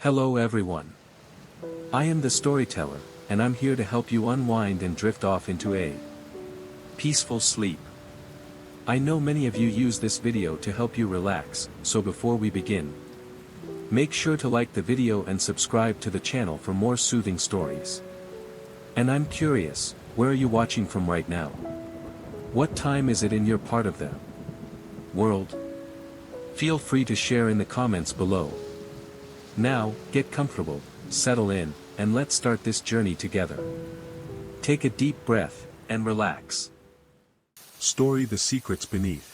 Hello everyone. I am the storyteller, and I'm here to help you unwind and drift off into a peaceful sleep. I know many of you use this video to help you relax, so before we begin, make sure to like the video and subscribe to the channel for more soothing stories. And I'm curious, where are you watching from right now? What time is it in your part of the world? Feel free to share in the comments below. Now, get comfortable, settle in, and let's start this journey together. Take a deep breath, and relax. Story: The Secrets Beneath.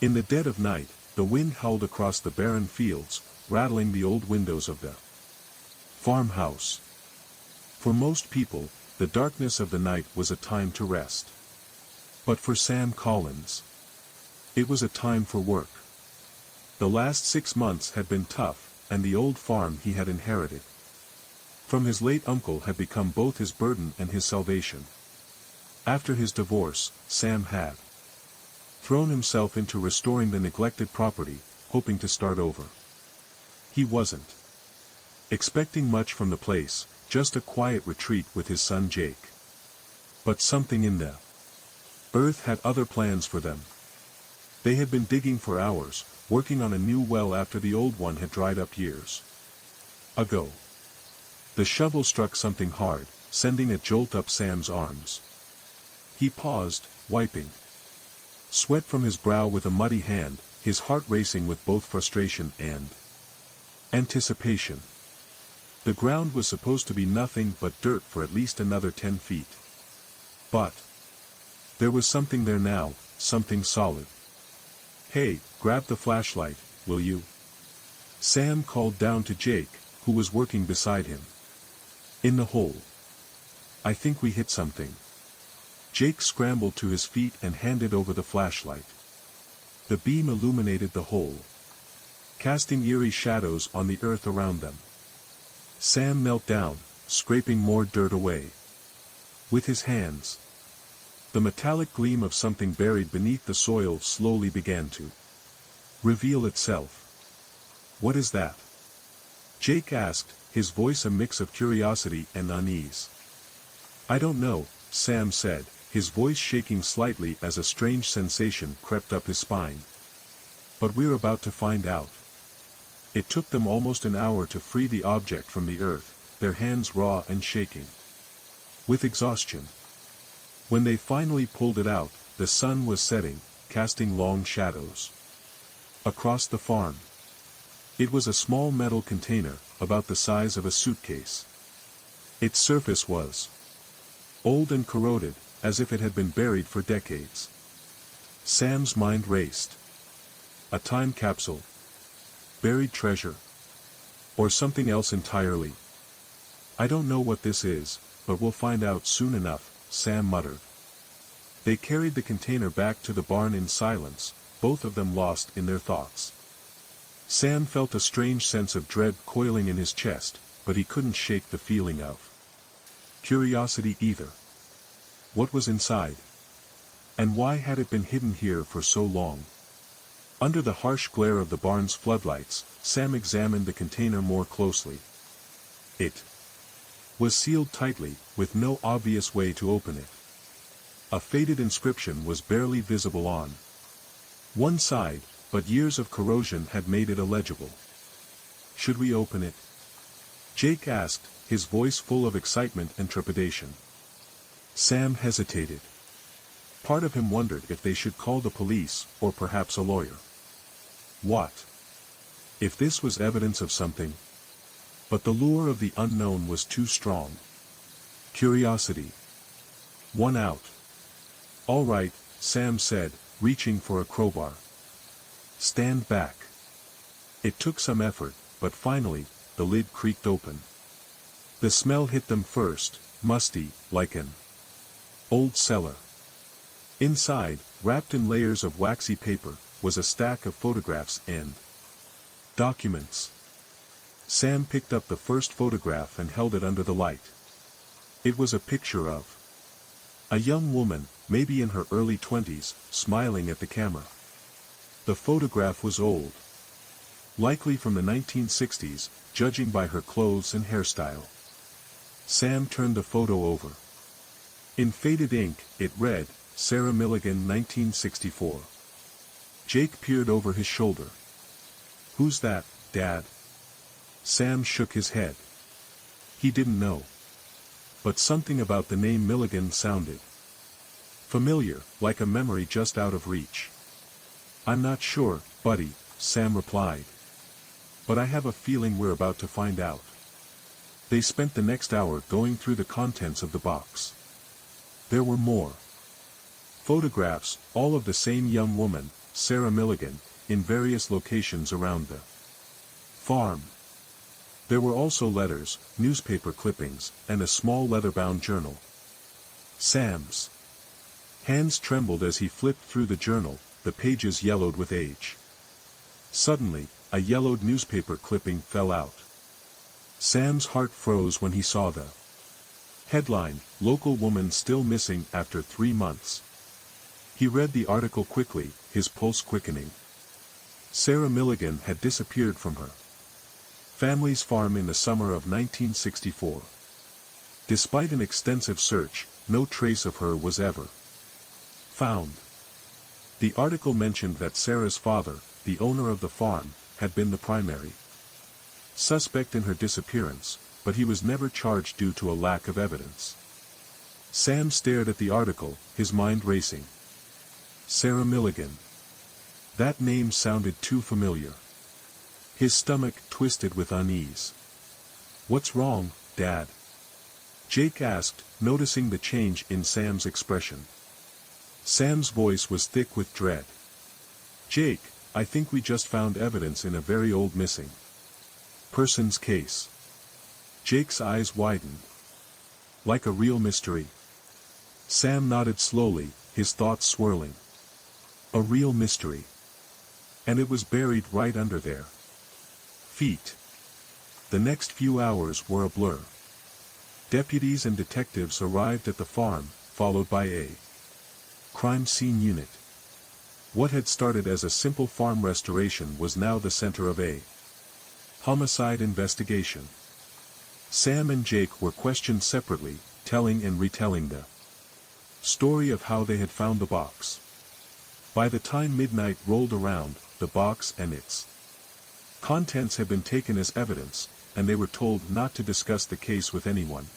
In the dead of night, the wind howled across the barren fields, rattling the old windows of the farmhouse. For most people, the darkness of the night was a time to rest. But for Sam Collins, it was a time for work. The last 6 months had been tough, and the old farm he had inherited from his late uncle had become both his burden and his salvation. After his divorce, Sam had thrown himself into restoring the neglected property, hoping to start over. He wasn't expecting much from the place, just a quiet retreat with his son Jake. But something in the earth had other plans for them. They had been digging for hours, working on a new well after the old one had dried up years ago. The shovel struck something hard, sending a jolt up Sam's arms. He paused, wiping sweat from his brow with a muddy hand, his heart racing with both frustration and anticipation. The ground was supposed to be nothing but dirt for at least another 10 feet. But there was something there now, something solid. "Hey, grab the flashlight, will you?" Sam called down to Jake, who was working beside him. "In the hole. I think we hit something." Jake scrambled to his feet and handed over the flashlight. The beam illuminated the hole, casting eerie shadows on the earth around them. Sam knelt down, scraping more dirt away with his hands. The metallic gleam of something buried beneath the soil slowly began to reveal itself. "What is that?" Jake asked, his voice a mix of curiosity and unease. "I don't know," Sam said, his voice shaking slightly as a strange sensation crept up his spine. "But we're about to find out." It took them almost an hour to free the object from the earth, their hands raw and shaking with exhaustion. When they finally pulled it out, the sun was setting, casting long shadows across the farm. It was a small metal container, about the size of a suitcase. Its surface was old and corroded, as if it had been buried for decades. Sam's mind raced. A time capsule? Buried treasure? Or something else entirely? "I don't know what this is, but we'll find out soon enough," Sam muttered. They carried the container back to the barn in silence, both of them lost in their thoughts. Sam felt a strange sense of dread coiling in his chest, but he couldn't shake the feeling of curiosity either. What was inside? And why had it been hidden here for so long? Under the harsh glare of the barn's floodlights, Sam examined the container more closely. It was sealed tightly, with no obvious way to open it. A faded inscription was barely visible on one side, but years of corrosion had made it illegible. "Should we open it?" Jake asked, his voice full of excitement and trepidation. Sam hesitated. Part of him wondered if they should call the police, or perhaps a lawyer. What if this was evidence of something? But the lure of the unknown was too strong. Curiosity won out. "All right," Sam said, reaching for a crowbar. "Stand back." It took some effort, but finally, the lid creaked open. The smell hit them first, musty, like an old cellar. Inside, wrapped in layers of waxy paper, was a stack of photographs and documents. Sam picked up the first photograph and held it under the light. It was a picture of a young woman, maybe in her early 20s, smiling at the camera. The photograph was old, Likely from the 1960s, judging by her clothes and hairstyle. Sam turned the photo over. In faded ink, it read, Sarah Milligan 1964. Jake peered over his shoulder. "Who's that, Dad?" Sam shook his head. He didn't know. But something about the name Milligan sounded familiar, like a memory just out of reach. "I'm not sure, buddy," Sam replied. "But I have a feeling we're about to find out." They spent the next hour going through the contents of the box. There were more photographs, all of the same young woman, Sarah Milligan, in various locations around the farm. There were also letters, newspaper clippings, and a small leather-bound journal. Sam's hands trembled as he flipped through the journal, the pages yellowed with age. Suddenly, a yellowed newspaper clipping fell out. Sam's heart froze when he saw the headline, "Local woman still missing after 3 months." He read the article quickly, his pulse quickening. Sarah Milligan had disappeared from her family's farm in the summer of 1964. Despite an extensive search, no trace of her was ever found. The article mentioned that Sarah's father, the owner of the farm, had been the primary suspect in her disappearance, but he was never charged due to a lack of evidence. Sam stared at the article, his mind racing. Sarah Milligan. That name sounded too familiar. His stomach twisted with unease. "What's wrong, Dad?" Jake asked, noticing the change in Sam's expression. Sam's voice was thick with dread. "Jake, I think we just found evidence in a very old missing person's case." Jake's eyes widened. "Like a real mystery?" Sam nodded slowly, his thoughts swirling. A real mystery. And it was buried right under their feet. The next few hours were a blur. Deputies and detectives arrived at the farm, followed by a crime scene unit. What had started as a simple farm restoration was now the center of a homicide investigation. Sam and Jake were questioned separately, telling and retelling the story of how they had found the box. By the time midnight rolled around, the box and its contents had been taken as evidence, and they were told not to discuss the case with anyone.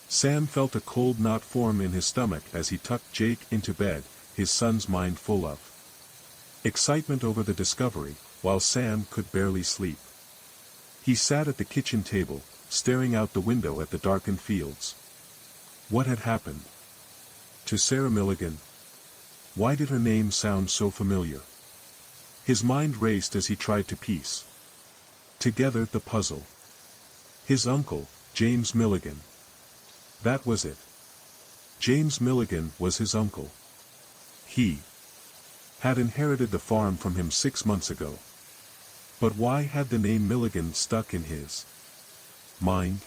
Sam felt a cold knot form in his stomach as he tucked Jake into bed, his son's mind full of excitement over the discovery, while Sam could barely sleep. He sat at the kitchen table, staring out the window at the darkened fields. What had happened to Sarah Milligan? Why did her name sound so familiar? His mind raced as he tried to piece together the puzzle. His uncle, James Milligan. That was it. James Milligan was his uncle. He had inherited the farm from him 6 months ago. But why had the name Milligan stuck in his mind?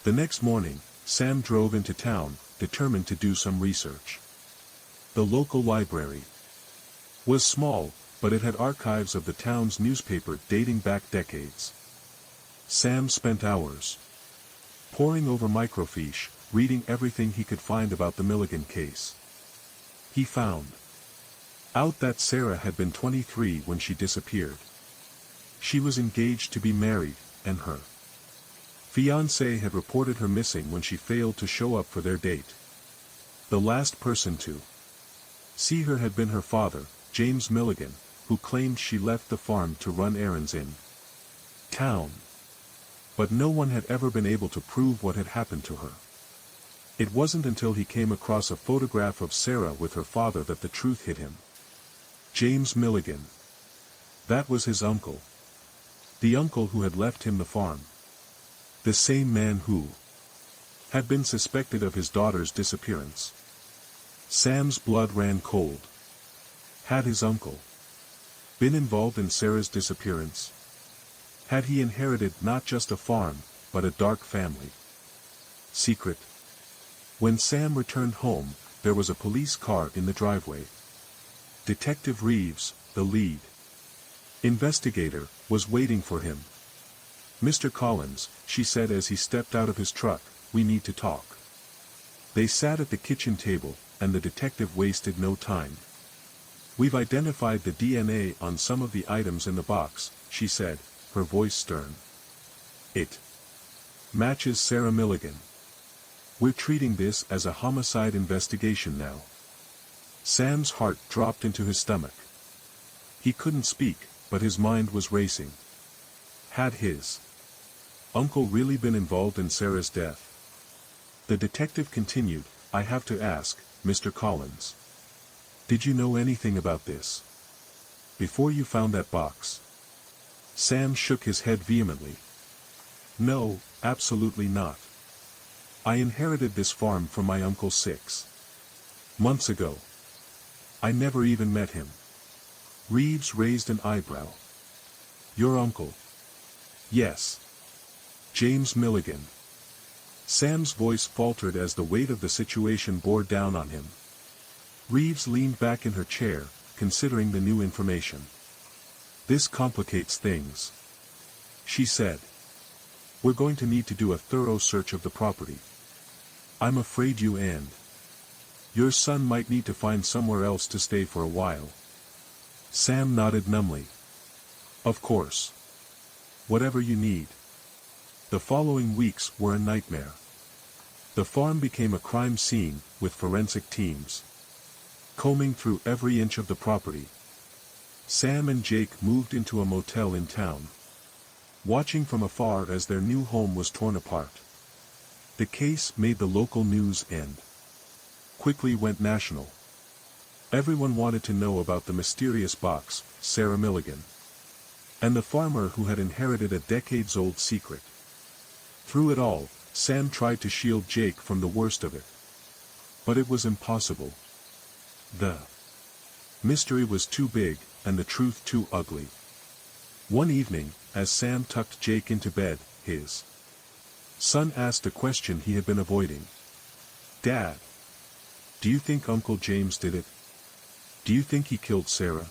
The next morning, Sam drove into town, determined to do some research. The local library was small, but it had archives of the town's newspaper dating back decades. Sam spent hours poring over microfiche, reading everything he could find about the Milligan case. He found out that Sarah had been 23 when she disappeared. She was engaged to be married, and her fiancé had reported her missing when she failed to show up for their date. The last person to see her had been her father, James Milligan, who claimed she left the farm to run errands in town. But no one had ever been able to prove what had happened to her. It wasn't until he came across a photograph of Sarah with her father that the truth hit him. James Milligan. That was his uncle. The uncle who had left him the farm. The same man who had been suspected of his daughter's disappearance. Sam's blood ran cold. Had his uncle been involved in Sarah's disappearance? Had he inherited not just a farm, but a dark family secret? When Sam returned home, there was a police car in the driveway. Detective Reeves, the lead investigator, was waiting for him. "Mr. Collins," she said as he stepped out of his truck, "we need to talk." They sat at the kitchen table, and the detective wasted no time. "We've identified the DNA on some of the items in the box," she said, her voice stern. "It matches Sarah Milligan. We're treating this as a homicide investigation now." Sam's heart dropped into his stomach. He couldn't speak, but his mind was racing. Had his uncle really been involved in Sarah's death? The detective continued, "I have to ask, Mr. Collins. Did you know anything about this before you found that box?" Sam shook his head vehemently. "No, absolutely not. I inherited this farm from my uncle 6 months ago. I never even met him." Reeves raised an eyebrow. "Your uncle?" "Yes. James Milligan." Sam's voice faltered as the weight of the situation bore down on him. Reeves leaned back in her chair, considering the new information. "This complicates things," she said. "We're going to need to do a thorough search of the property. I'm afraid you and your son might need to find somewhere else to stay for a while." Sam nodded numbly. "Of course. Whatever you need." The following weeks were a nightmare. The farm became a crime scene, with forensic teams combing through every inch of the property. Sam and Jake moved into a motel in town, watching from afar as their new home was torn apart. The case made the local news and quickly went national. Everyone wanted to know about the mysterious box, Sarah Milligan, and the farmer who had inherited a decades-old secret. Through it all, Sam tried to shield Jake from the worst of it. But it was impossible. The mystery was too big, and the truth too ugly. One evening, as Sam tucked Jake into bed, his son asked a question he had been avoiding. "Dad, do you think Uncle James did it? Do you think he killed Sarah?"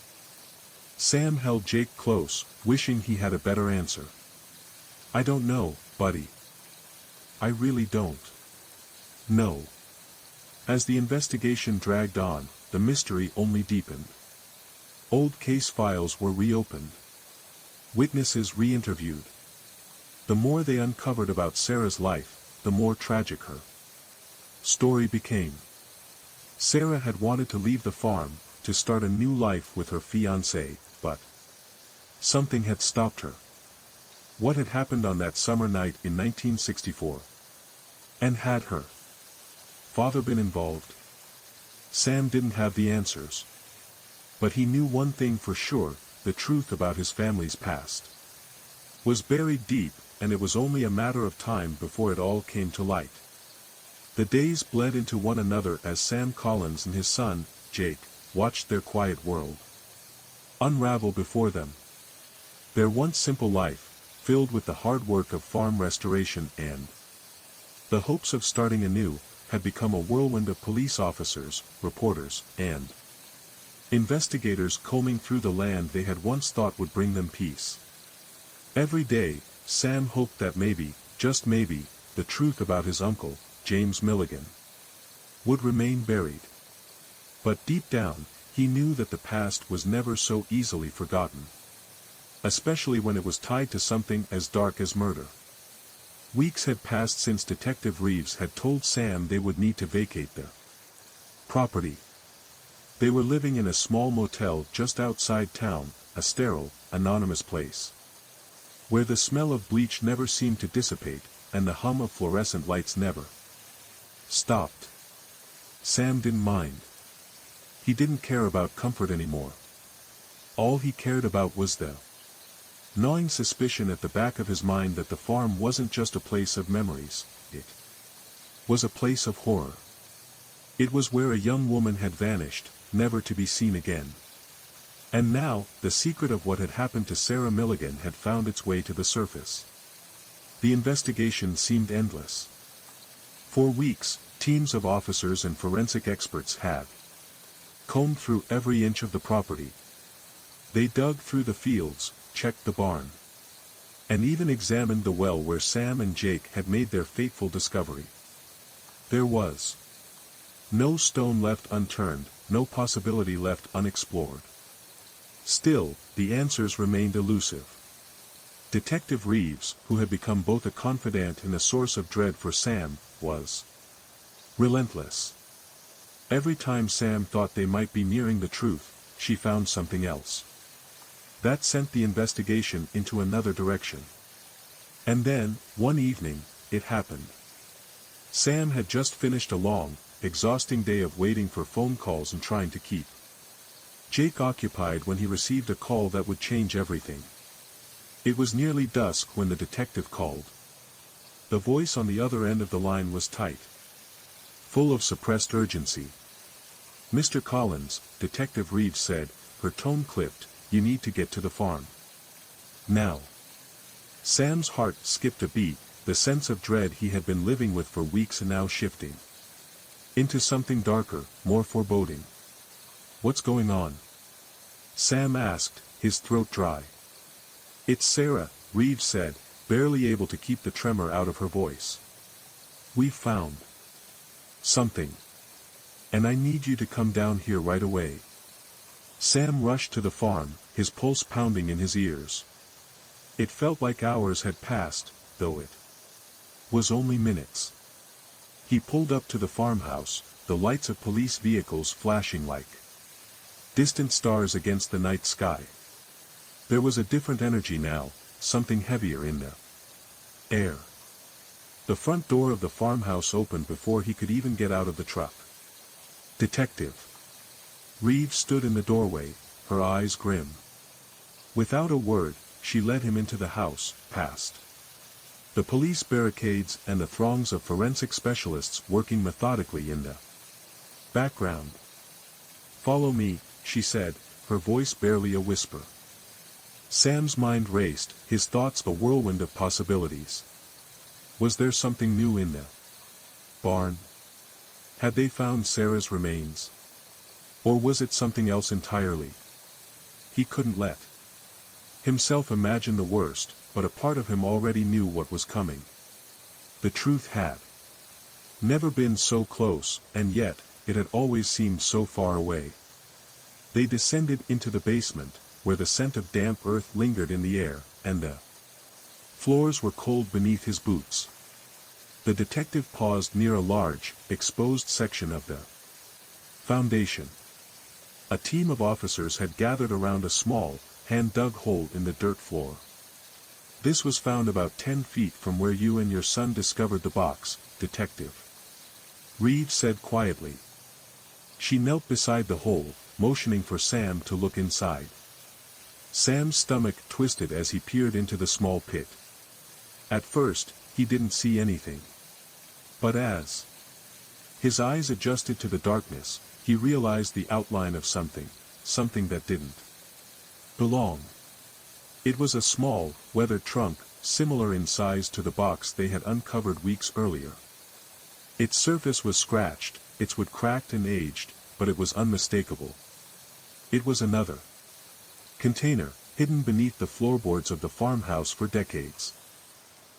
Sam held Jake close, wishing he had a better answer. "I don't know, buddy. I really don't. No." As the investigation dragged on, the mystery only deepened. Old case files were reopened. Witnesses re-interviewed. The more they uncovered about Sarah's life, the more tragic her story became. Sarah had wanted to leave the farm, to start a new life with her fiancé, but something had stopped her. What had happened on that summer night in 1964? And had her father been involved? Sam didn't have the answers. But he knew one thing for sure, the truth about his family's past was buried deep, and it was only a matter of time before it all came to light. The days bled into one another as Sam Collins and his son, Jake, watched their quiet world unravel before them. Their once simple life, filled with the hard work of farm restoration and the hopes of starting anew, had become a whirlwind of police officers, reporters, and investigators combing through the land they had once thought would bring them peace. Every day, Sam hoped that maybe, just maybe, the truth about his uncle, James Milligan, would remain buried. But deep down, he knew that the past was never so easily forgotten, especially when it was tied to something as dark as murder. Weeks had passed since Detective Reeves had told Sam they would need to vacate their property. They were living in a small motel just outside town, a sterile, anonymous place, where the smell of bleach never seemed to dissipate, and the hum of fluorescent lights never stopped. Sam didn't mind. He didn't care about comfort anymore. All he cared about was the gnawing suspicion at the back of his mind that the farm wasn't just a place of memories, it was a place of horror. It was where a young woman had vanished, never to be seen again. And now, the secret of what had happened to Sarah Milligan had found its way to the surface. The investigation seemed endless. For weeks, teams of officers and forensic experts had combed through every inch of the property. They dug through the fields, checked the barn, and even examined the well where Sam and Jake had made their fateful discovery. There was no stone left unturned, no possibility left unexplored. Still, the answers remained elusive. Detective Reeves, who had become both a confidant and a source of dread for Sam, was relentless. Every time Sam thought they might be nearing the truth, she found something else. That sent the investigation into another direction. And then, one evening, it happened. Sam had just finished a long, exhausting day of waiting for phone calls and trying to keep Jake occupied when he received a call that would change everything. It was nearly dusk when the detective called. The voice on the other end of the line was tight, full of suppressed urgency. "Mr. Collins," Detective Reeves said, her tone clipped, "you need to get to the farm. Now." Sam's heart skipped a beat, the sense of dread he had been living with for weeks and now shifting into something darker, more foreboding. "What's going on?" Sam asked, his throat dry. "It's Sarah," Reeves said, barely able to keep the tremor out of her voice. "We've found something. And I need you to come down here right away." Sam rushed to the farm, his pulse pounding in his ears. It felt like hours had passed, though it was only minutes. He pulled up to the farmhouse, the lights of police vehicles flashing like distant stars against the night sky. There was a different energy now, something heavier in the air. The front door of the farmhouse opened before he could even get out of the truck. Detective Reeves stood in the doorway, her eyes grim. Without a word, she led him into the house, past the police barricades and the throngs of forensic specialists working methodically in the background. "Follow me," she said, her voice barely a whisper. Sam's mind raced, his thoughts a whirlwind of possibilities. Was there something new in the barn? Had they found Sarah's remains? Or was it something else entirely? He couldn't let himself imagine the worst, but a part of him already knew what was coming. The truth had never been so close, and yet, it had always seemed so far away. They descended into the basement, where the scent of damp earth lingered in the air, and the floors were cold beneath his boots. The detective paused near a large, exposed section of the foundation. A team of officers had gathered around a small, hand-dug hole in the dirt floor. "This was found about 10 feet from where you and your son discovered the box, Detective," Reeves said quietly. She knelt beside the hole, motioning for Sam to look inside. Sam's stomach twisted as he peered into the small pit. At first, he didn't see anything. But as his eyes adjusted to the darkness, he realized the outline of something that didn't belong. It was a small, weathered trunk, similar in size to the box they had uncovered weeks earlier. Its surface was scratched, its wood cracked and aged, but it was unmistakable. It was another container, hidden beneath the floorboards of the farmhouse for decades.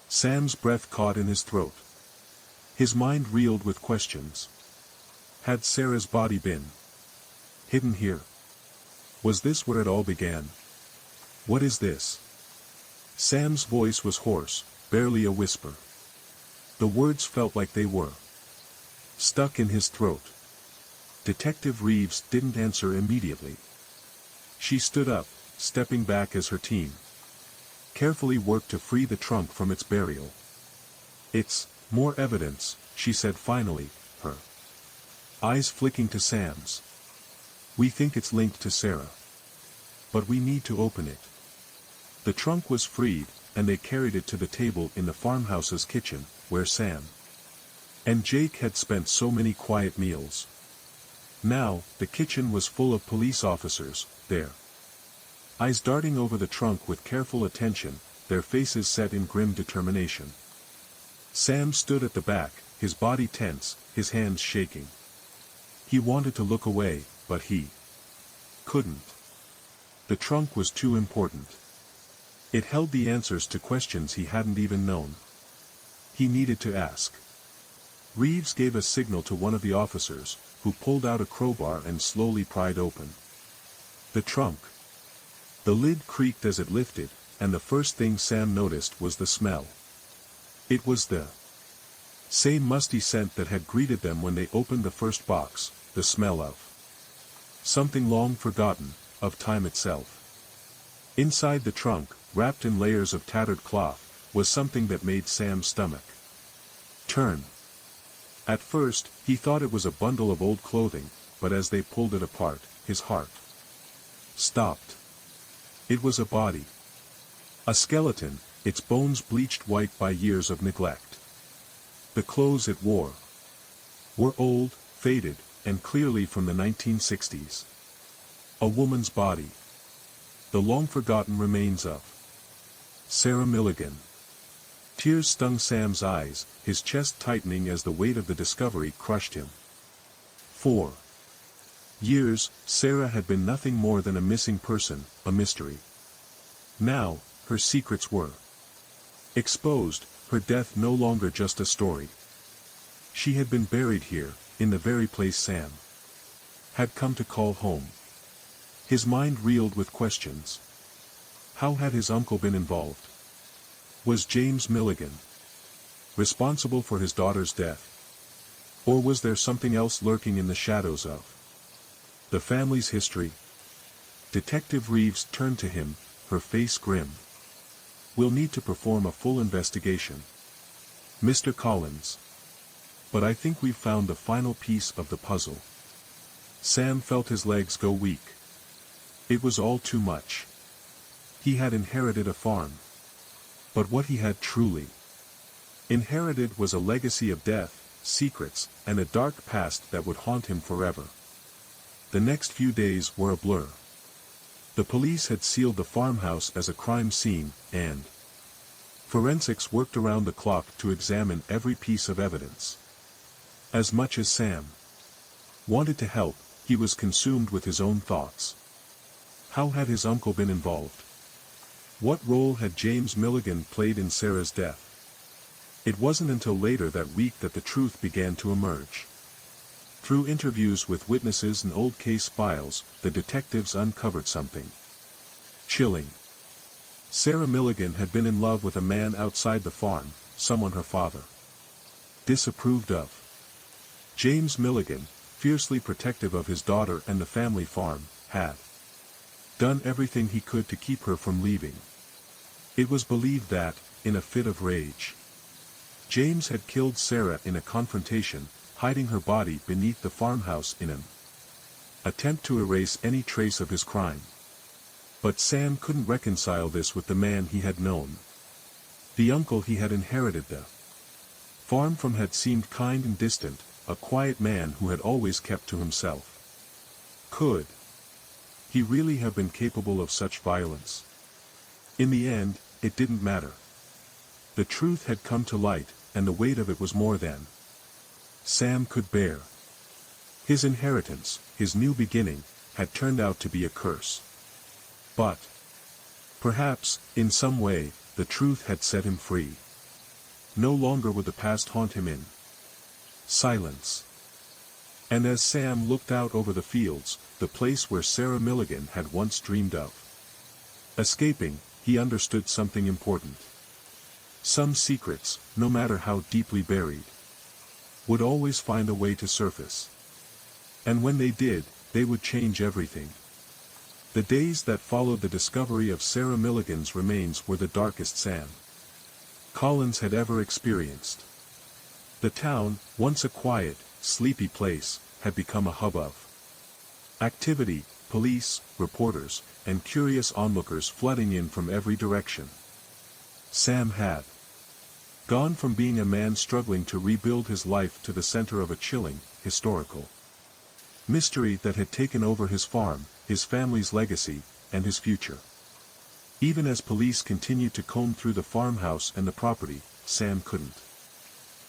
Sam's breath caught in his throat. His mind reeled with questions. Had Sarah's body been hidden here? Was this where it all began? "What is this?" Sam's voice was hoarse, barely a whisper. The words felt like they were stuck in his throat. Detective Reeves didn't answer immediately. She stood up, stepping back as her team carefully worked to free the trunk from its burial. "It's more evidence," she said finally, her eyes flicking to Sam's. "We think it's linked to Sarah. But we need to open it." The trunk was freed, and they carried it to the table in the farmhouse's kitchen, where Sam and Jake had spent so many quiet meals. Now, the kitchen was full of police officers, their eyes darting over the trunk with careful attention, their faces set in grim determination. Sam stood at the back, his body tense, his hands shaking. He wanted to look away, but he couldn't. The trunk was too important. It held the answers to questions he hadn't even known. He needed to ask. Reeves gave a signal to one of the officers, who pulled out a crowbar and slowly pried open the trunk. The lid creaked as it lifted, and the first thing Sam noticed was the smell. It was the same musty scent that had greeted them when they opened the first box, the smell of something long forgotten, of time itself. Inside the trunk, wrapped in layers of tattered cloth, was something that made Sam's stomach turn. At first, he thought it was a bundle of old clothing, but as they pulled it apart, his heart stopped. It was a body. A skeleton, its bones bleached white by years of neglect. The clothes it wore were old, faded, and clearly from the 1960s. A woman's body. The long-forgotten remains of Sarah Milligan. Tears stung Sam's eyes, his chest tightening as the weight of the discovery crushed him. 4 years, Sarah had been nothing more than a missing person, a mystery. Now, her secrets were exposed, her death no longer just a story. She had been buried here, in the very place Sam had come to call home. His mind reeled with questions. How had his uncle been involved? Was James Milligan responsible for his daughter's death? Or was there something else lurking in the shadows of the family's history? Detective Reeves turned to him, her face grim. We'll need to perform a full investigation, Mr. Collins. But I think we've found the final piece of the puzzle. Sam felt his legs go weak. It was all too much. He had inherited a farm. But what he had truly inherited was a legacy of death, secrets, and a dark past that would haunt him forever. The next few days were a blur. The police had sealed the farmhouse as a crime scene, and forensics worked around the clock to examine every piece of evidence. As much as Sam wanted to help, he was consumed with his own thoughts. How had his uncle been involved? What role had James Milligan played in Sarah's death? It wasn't until later that week that the truth began to emerge. Through interviews with witnesses and old case files, the detectives uncovered something chilling. Sarah Milligan had been in love with a man outside the farm, someone her father disapproved of. James Milligan, fiercely protective of his daughter and the family farm, had done everything he could to keep her from leaving. It was believed that, in a fit of rage, James had killed Sarah in a confrontation, hiding her body beneath the farmhouse in an attempt to erase any trace of his crime. But Sam couldn't reconcile this with the man he had known. The uncle he had inherited the farm from had seemed kind and distant, a quiet man who had always kept to himself. Could he really have been capable of such violence? In the end, it didn't matter. The truth had come to light, and the weight of it was more than Sam could bear. His inheritance, his new beginning, had turned out to be a curse. But perhaps, in some way, the truth had set him free. No longer would the past haunt him in silence. And as Sam looked out over the fields, the place where Sarah Milligan had once dreamed of escaping, he understood something important. Some secrets, no matter how deeply buried, would always find a way to surface. And when they did, they would change everything. The days that followed the discovery of Sarah Milligan's remains were the darkest Sam Collins had ever experienced. The town, once a quiet, sleepy place, had become a hub of activity, police, reporters, and curious onlookers flooding in from every direction. Sam had gone from being a man struggling to rebuild his life to the center of a chilling, historical mystery that had taken over his farm, his family's legacy, and his future. Even as police continued to comb through the farmhouse and the property, Sam couldn't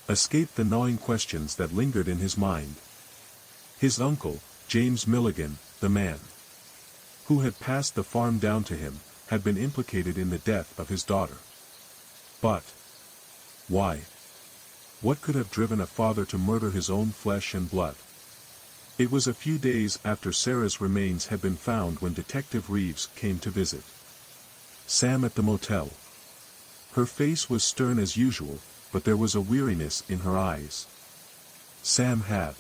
escape the gnawing questions that lingered in his mind. His uncle, James Milligan, the man who had passed the farm down to him, had been implicated in the death of his daughter. But why? What could have driven a father to murder his own flesh and blood? It was a few days after Sarah's remains had been found when Detective Reeves came to visit Sam at the motel. Her face was stern as usual, but there was a weariness in her eyes. Sam had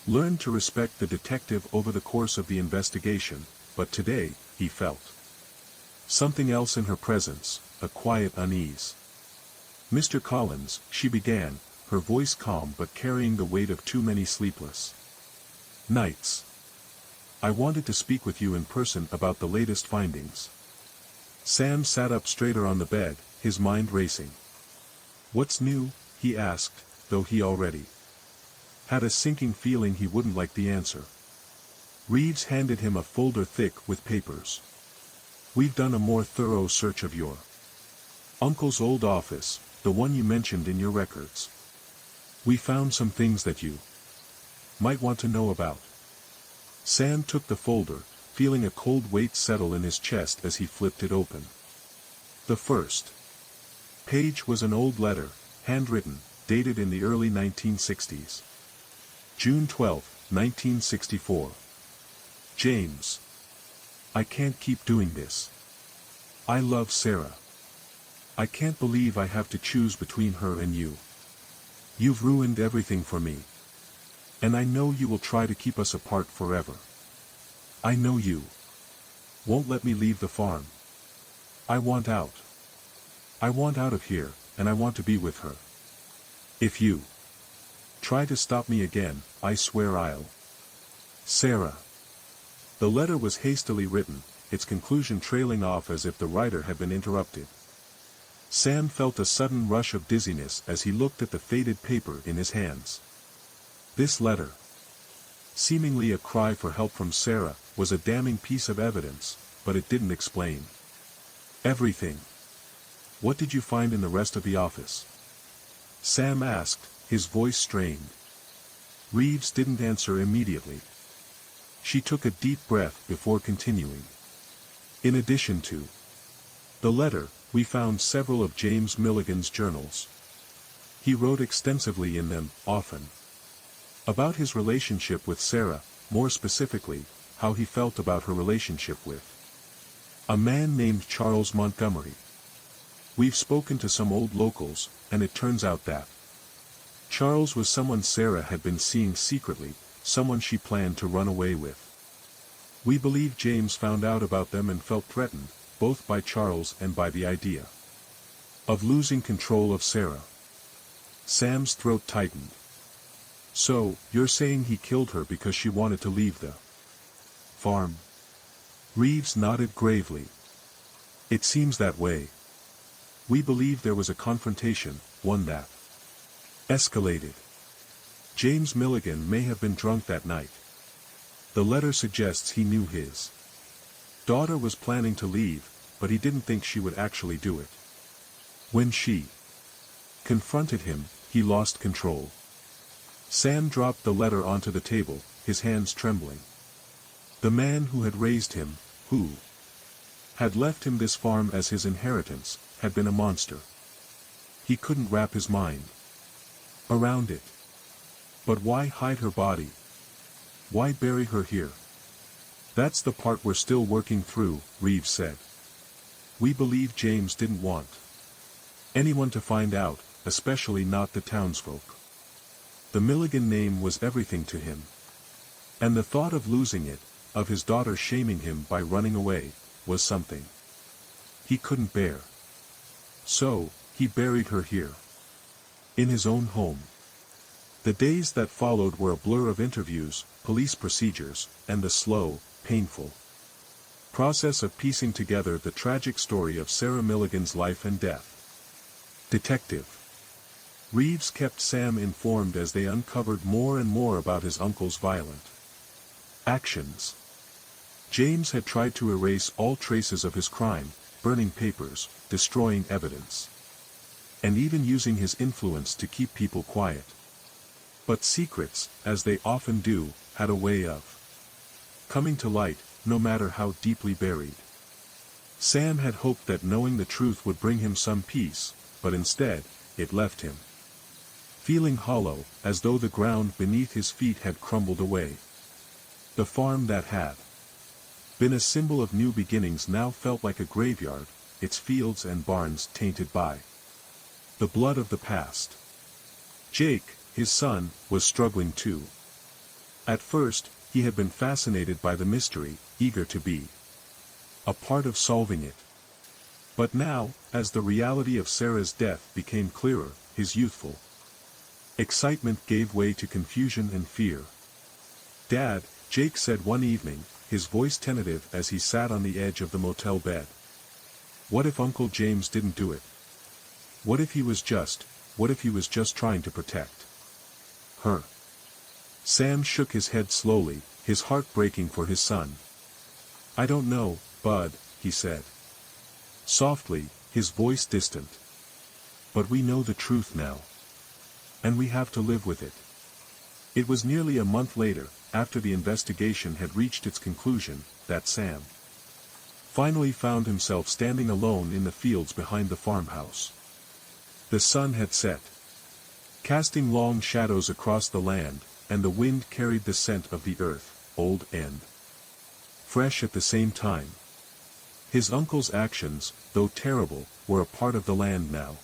learned to respect the detective over the course of the investigation, but today, he felt something else in her presence, a quiet unease. "Mr. Collins," she began, her voice calm but carrying the weight of too many sleepless nights. "I wanted to speak with you in person about the latest findings." Sam sat up straighter on the bed, his mind racing. "What's new?" he asked, though he already had a sinking feeling he wouldn't like the answer. Reeves handed him a folder thick with papers. "We've done a more thorough search of your uncle's old office, the one you mentioned in your records. We found some things that you might want to know about." Sam took the folder, feeling a cold weight settle in his chest as he flipped it open. The first page was an old letter, handwritten, dated in the early 1960s. June 12, 1964. "James, I can't keep doing this. I love Sarah. I can't believe I have to choose between her and you. You've ruined everything for me. And I know you will try to keep us apart forever. I know you won't let me leave the farm. I want out. I want out of here, and I want to be with her. If you try to stop me again, I swear I'll." Sarah. The letter was hastily written, its conclusion trailing off as if the writer had been interrupted. Sam felt a sudden rush of dizziness as he looked at the faded paper in his hands. This letter, seemingly a cry for help from Sarah, was a damning piece of evidence, but it didn't explain everything. "What did you find in the rest of the office?" Sam asked, his voice strained. Reeves didn't answer immediately. She took a deep breath before continuing. "In addition to the letter, we found several of James Milligan's journals. He wrote extensively in them, often about his relationship with Sarah, more specifically, how he felt about her relationship with a man named Charles Montgomery. We've spoken to some old locals, and it turns out that Charles was someone Sarah had been seeing secretly, someone she planned to run away with. We believe James found out about them and felt threatened, both by Charles and by the idea of losing control of Sarah." Sam's throat tightened. "So, you're saying he killed her because she wanted to leave the farm?" Reeves nodded gravely. "It seems that way. We believe there was a confrontation, one that escalated. James Milligan may have been drunk that night. The letter suggests he knew his daughter was planning to leave, but he didn't think she would actually do it. When she confronted him, he lost control." Sam dropped the letter onto the table, his hands trembling. The man who had raised him, who had left him this farm as his inheritance, had been a monster. He couldn't wrap his mind around it. But why hide her body? Why bury her here? "That's the part we're still working through," Reeves said. "We believe James didn't want anyone to find out, especially not the townsfolk. The Milligan name was everything to him. And the thought of losing it, of his daughter shaming him by running away, was something he couldn't bear. So, he buried her here. In his own home." The days that followed were a blur of interviews, police procedures, and the slow, painful process of piecing together the tragic story of Sarah Milligan's life and death. Detective Reeves kept Sam informed as they uncovered more and more about his uncle's violent actions. James had tried to erase all traces of his crime, burning papers, destroying evidence, and even using his influence to keep people quiet. But secrets, as they often do, had a way of coming to light, no matter how deeply buried. Sam had hoped that knowing the truth would bring him some peace, but instead, it left him feeling hollow, as though the ground beneath his feet had crumbled away. The farm that had been a symbol of new beginnings now felt like a graveyard, its fields and barns tainted by the blood of the past. Jake, his son, was struggling too. At first, he had been fascinated by the mystery, eager to be a part of solving it. But now, as the reality of Sarah's death became clearer, his youthful excitement gave way to confusion and fear. "Dad," Jake said one evening, his voice tentative as he sat on the edge of the motel bed. "What if Uncle James didn't do it? What if he was just trying to protect her?" Sam shook his head slowly, his heart breaking for his son. "I don't know, Bud," he said softly, his voice distant. "But we know the truth now. And we have to live with it." It was nearly a month later, after the investigation had reached its conclusion, that Sam finally found himself standing alone in the fields behind the farmhouse. The sun had set, casting long shadows across the land, and the wind carried the scent of the earth, old and fresh at the same time. His uncle's actions, though terrible, were a part of the land now.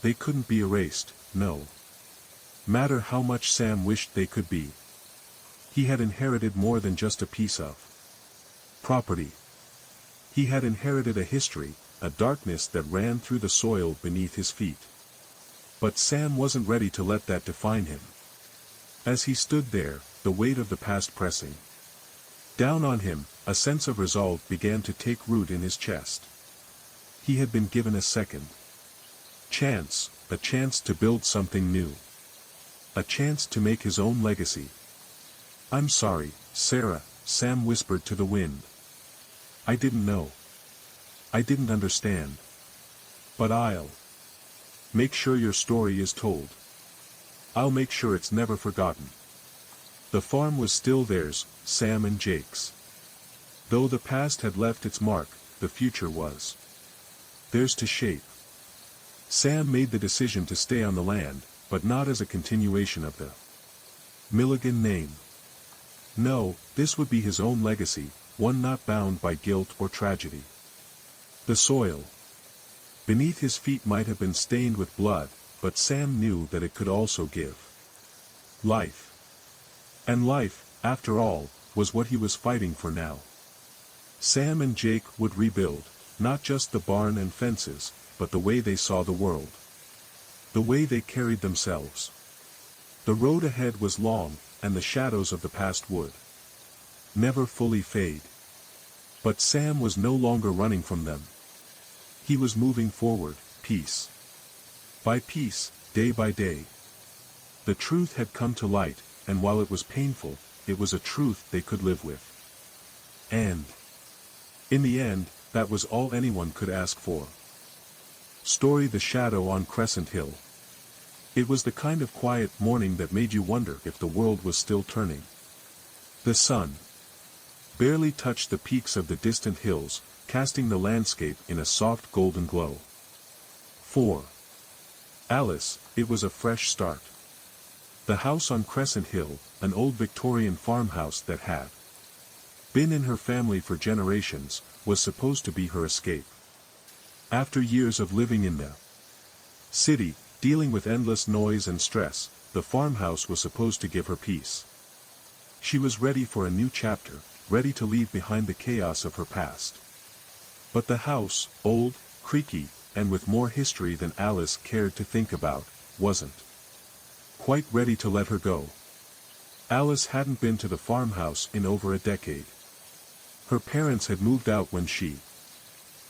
They couldn't be erased, no matter how much Sam wished they could be. He had inherited more than just a piece of property. He had inherited a history, a darkness that ran through the soil beneath his feet. But Sam wasn't ready to let that define him. As he stood there, the weight of the past pressing down on him, a sense of resolve began to take root in his chest. He had been given a second chance, a chance to build something new. A chance to make his own legacy. "I'm sorry, Sarah," Sam whispered to the wind. "I didn't know. I didn't understand. But I'll make sure your story is told. I'll make sure it's never forgotten." The farm was still theirs, Sam and Jake's. Though the past had left its mark, the future was theirs to shape. Sam made the decision to stay on the land, but not as a continuation of the Milligan name. No, this would be his own legacy, one not bound by guilt or tragedy. The soil beneath his feet might have been stained with blood, but Sam knew that it could also give life. And life, after all, was what he was fighting for now. Sam and Jake would rebuild, not just the barn and fences, but the way they saw the world. The way they carried themselves. The road ahead was long, and the shadows of the past would never fully fade. But Sam was no longer running from them. He was moving forward, piece by piece, day by day. The truth had come to light, and while it was painful, it was a truth they could live with. And in the end, that was all anyone could ask for. Story: The Shadow on Crescent Hill. It was the kind of quiet morning that made you wonder if the world was still turning. The sun barely touched the peaks of the distant hills, casting the landscape in a soft golden glow. For Alice, it was a fresh start. The house on Crescent Hill, an old Victorian farmhouse that had been in her family for generations, was supposed to be her escape. After years of living in the city, dealing with endless noise and stress, the farmhouse was supposed to give her peace. She was ready for a new chapter, ready to leave behind the chaos of her past. But the house, old, creaky, and with more history than Alice cared to think about, wasn't quite ready to let her go. Alice hadn't been to the farmhouse in over a decade. Her parents had moved out when she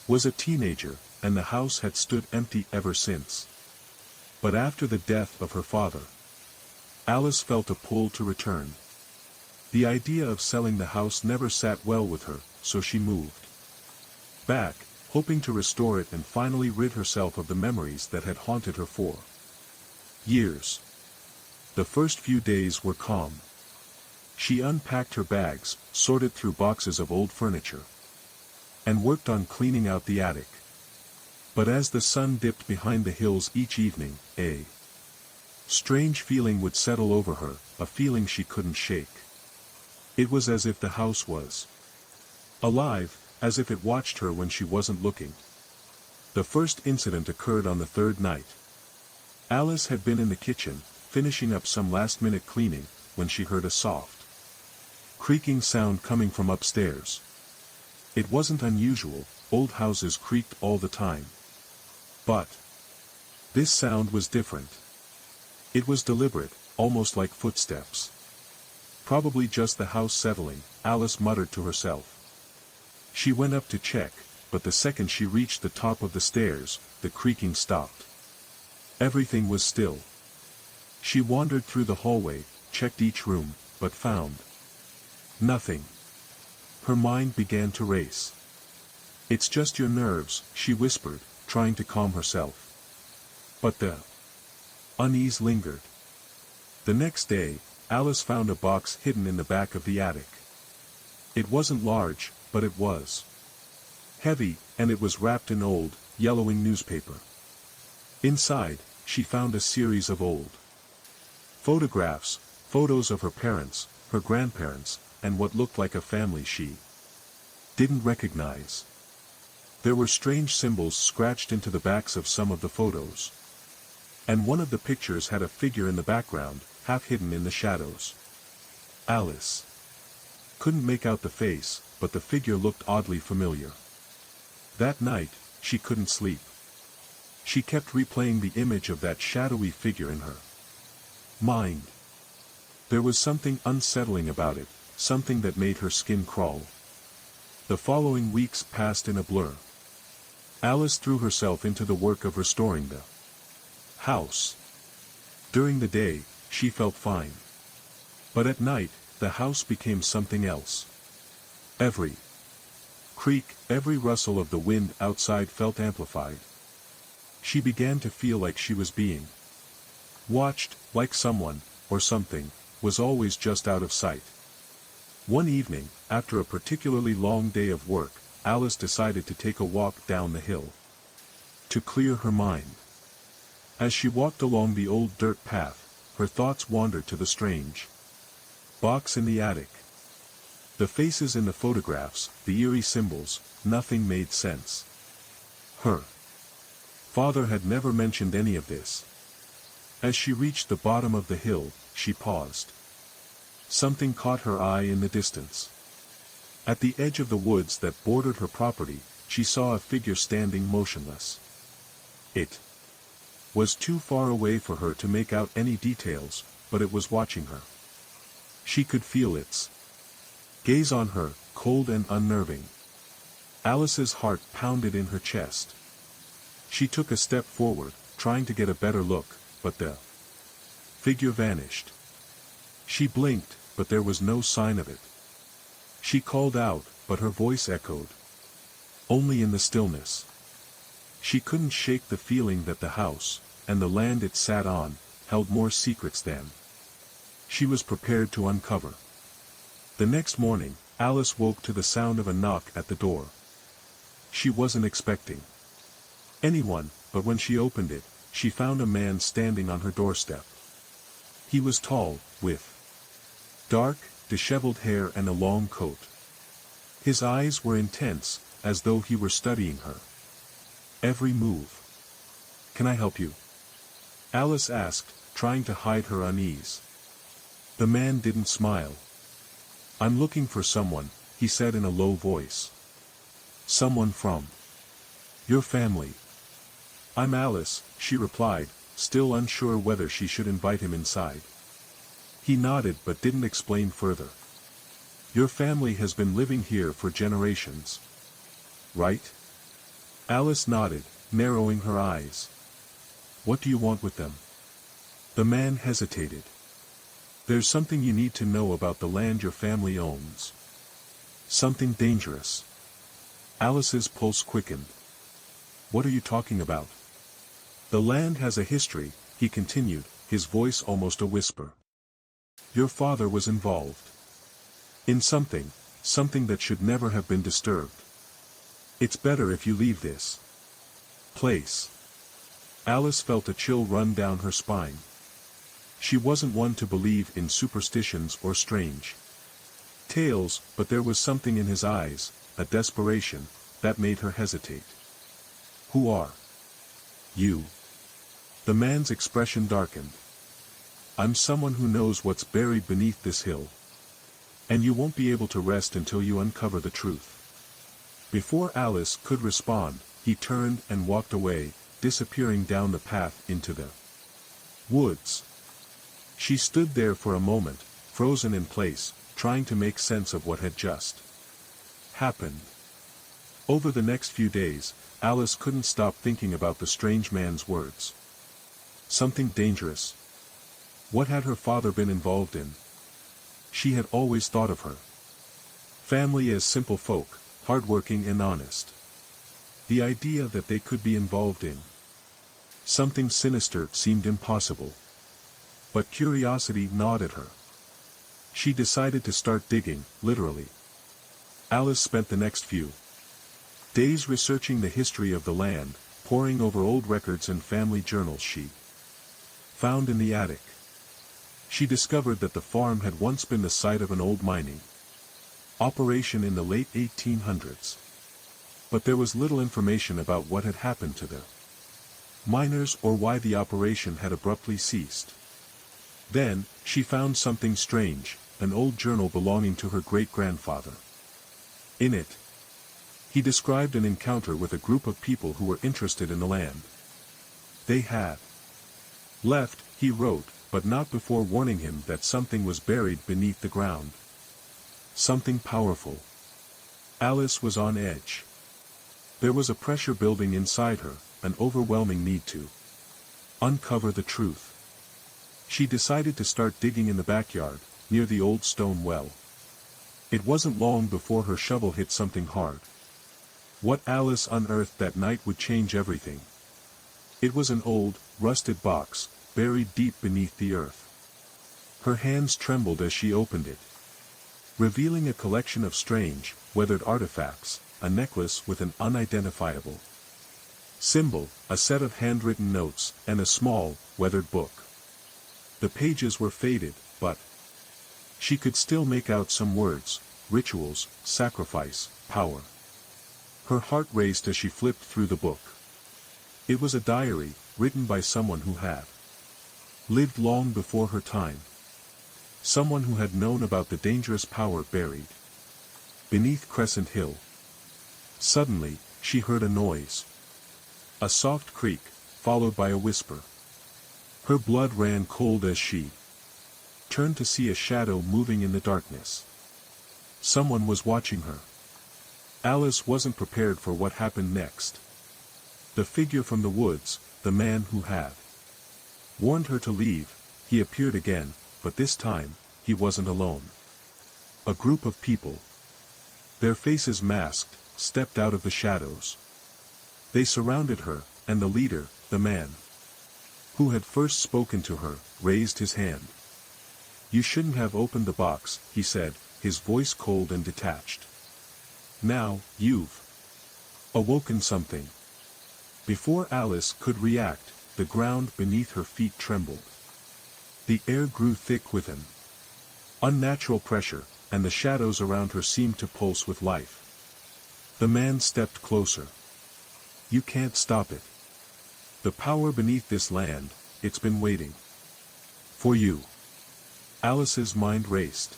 was a teenager, and the house had stood empty ever since. But after the death of her father, Alice felt a pull to return. The idea of selling the house never sat well with her, so she moved back, hoping to restore it and finally rid herself of the memories that had haunted her for years. The first few days were calm. She unpacked her bags, sorted through boxes of old furniture, and worked on cleaning out the attic. But as the sun dipped behind the hills each evening, a strange feeling would settle over her, a feeling she couldn't shake. It was as if the house was alive, as if it watched her when she wasn't looking. The first incident occurred on the third night. Alice had been in the kitchen, finishing up some last-minute cleaning, when she heard a soft, creaking sound coming from upstairs. It wasn't unusual, old houses creaked all the time. But this sound was different. It was deliberate, almost like footsteps. Probably just the house settling, Alice muttered to herself. She went up to check, but the second she reached the top of the stairs, the creaking stopped. Everything was still. She wandered through the hallway, checked each room, but found nothing. Her mind began to race. "It's just your nerves," she whispered, trying to calm herself. But the unease lingered. The next day, Alice found a box hidden in the back of the attic. It wasn't large, but it was heavy, and it was wrapped in old, yellowing newspaper. Inside, she found a series of old photographs, photos of her parents, her grandparents, and what looked like a family she didn't recognize. There were strange symbols scratched into the backs of some of the photos. And one of the pictures had a figure in the background, half hidden in the shadows. Alice couldn't make out the face, but the figure looked oddly familiar. That night, she couldn't sleep. She kept replaying the image of that shadowy figure in her mind. There was something unsettling about it, something that made her skin crawl. The following weeks passed in a blur. Alice threw herself into the work of restoring the house. During the day, she felt fine. But at night, the house became something else. Every creak, every rustle of the wind outside felt amplified. She began to feel like she was being watched, like someone, or something, was always just out of sight. One evening, after a particularly long day of work, Alice decided to take a walk down the hill to clear her mind. As she walked along the old dirt path, her thoughts wandered to the strange box in the attic. The faces in the photographs, the eerie symbols, nothing made sense. Her father had never mentioned any of this. As she reached the bottom of the hill, she paused. Something caught her eye in the distance. At the edge of the woods that bordered her property, she saw a figure standing motionless. It was too far away for her to make out any details, but it was watching her. She could feel its gaze on her, cold and unnerving. Alice's heart pounded in her chest. She took a step forward, trying to get a better look, but the figure vanished. She blinked, but there was no sign of it. She called out, but her voice echoed only in the stillness. She couldn't shake the feeling that the house, and the land it sat on, held more secrets than she was prepared to uncover. The next morning, Alice woke to the sound of a knock at the door. She wasn't expecting anyone, but when she opened it, she found a man standing on her doorstep. He was tall, with dark, disheveled hair and a long coat. His eyes were intense, as though he were studying her every move. "Can I help you?" Alice asked, trying to hide her unease. The man didn't smile. "I'm looking for someone," he said in a low voice. "Someone from your family." "I'm Alice," she replied, still unsure whether she should invite him inside. He nodded but didn't explain further. "Your family has been living here for generations, right?" Alice nodded, narrowing her eyes. "What do you want with them?" The man hesitated. "There's something you need to know about the land your family owns. Something dangerous." Alice's pulse quickened. "What are you talking about?" "The land has a history," he continued, his voice almost a whisper. "Your father was involved. In something that should never have been disturbed. It's better if you leave this place. Alice felt a chill run down her spine. She wasn't one to believe in superstitions or strange tales, but there was something in his eyes, a desperation, that made her hesitate. Who are you? The man's expression darkened. I'm someone who knows what's buried beneath this hill. And you won't be able to rest until you uncover the truth. Before Alice could respond, he turned and walked away, disappearing down the path into the woods. She stood there for a moment, frozen in place, trying to make sense of what had just happened. Over the next few days, Alice couldn't stop thinking about the strange man's words. Something dangerous. What had her father been involved in? She had always thought of her family as simple folk, hardworking and honest. The idea that they could be involved in something sinister seemed impossible. But curiosity gnawed at her. She decided to start digging, literally. Alice spent the next few days researching the history of the land, poring over old records and family journals she found in the attic. She discovered that the farm had once been the site of an old mining operation in the late 1800s. But there was little information about what had happened to the miners or why the operation had abruptly ceased. Then, she found something strange, an old journal belonging to her great-grandfather. In it, he described an encounter with a group of people who were interested in the land. They had left, he wrote, but not before warning him that something was buried beneath the ground. Something powerful. Alice was on edge. There was a pressure building inside her, an overwhelming need to uncover the truth. She decided to start digging in the backyard, near the old stone well. It wasn't long before her shovel hit something hard. What Alice unearthed that night would change everything. It was an old, rusted box, buried deep beneath the earth. Her hands trembled as she opened it, revealing a collection of strange, weathered artifacts, a necklace with an unidentifiable symbol, a set of handwritten notes, and a small, weathered book. The pages were faded, but she could still make out some words: rituals, sacrifice, power. Her heart raced as she flipped through the book. It was a diary, written by someone who had lived long before her time. Someone who had known about the dangerous power buried beneath Crescent Hill. Suddenly, she heard a noise. A soft creak, followed by a whisper. Her blood ran cold as she turned to see a shadow moving in the darkness. Someone was watching her. Alice wasn't prepared for what happened next. The figure from the woods, the man who had warned her to leave, he appeared again, but this time, he wasn't alone. A group of people, their faces masked, stepped out of the shadows. They surrounded her, and the leader, the man who had first spoken to her, raised his hand. "You shouldn't have opened the box," he said, his voice cold and detached. "Now, you've awoken something." Before Alice could react, the ground beneath her feet trembled. The air grew thick with an unnatural pressure, and the shadows around her seemed to pulse with life. The man stepped closer. "You can't stop it. The power beneath this land, it's been waiting for you." Alice's mind raced.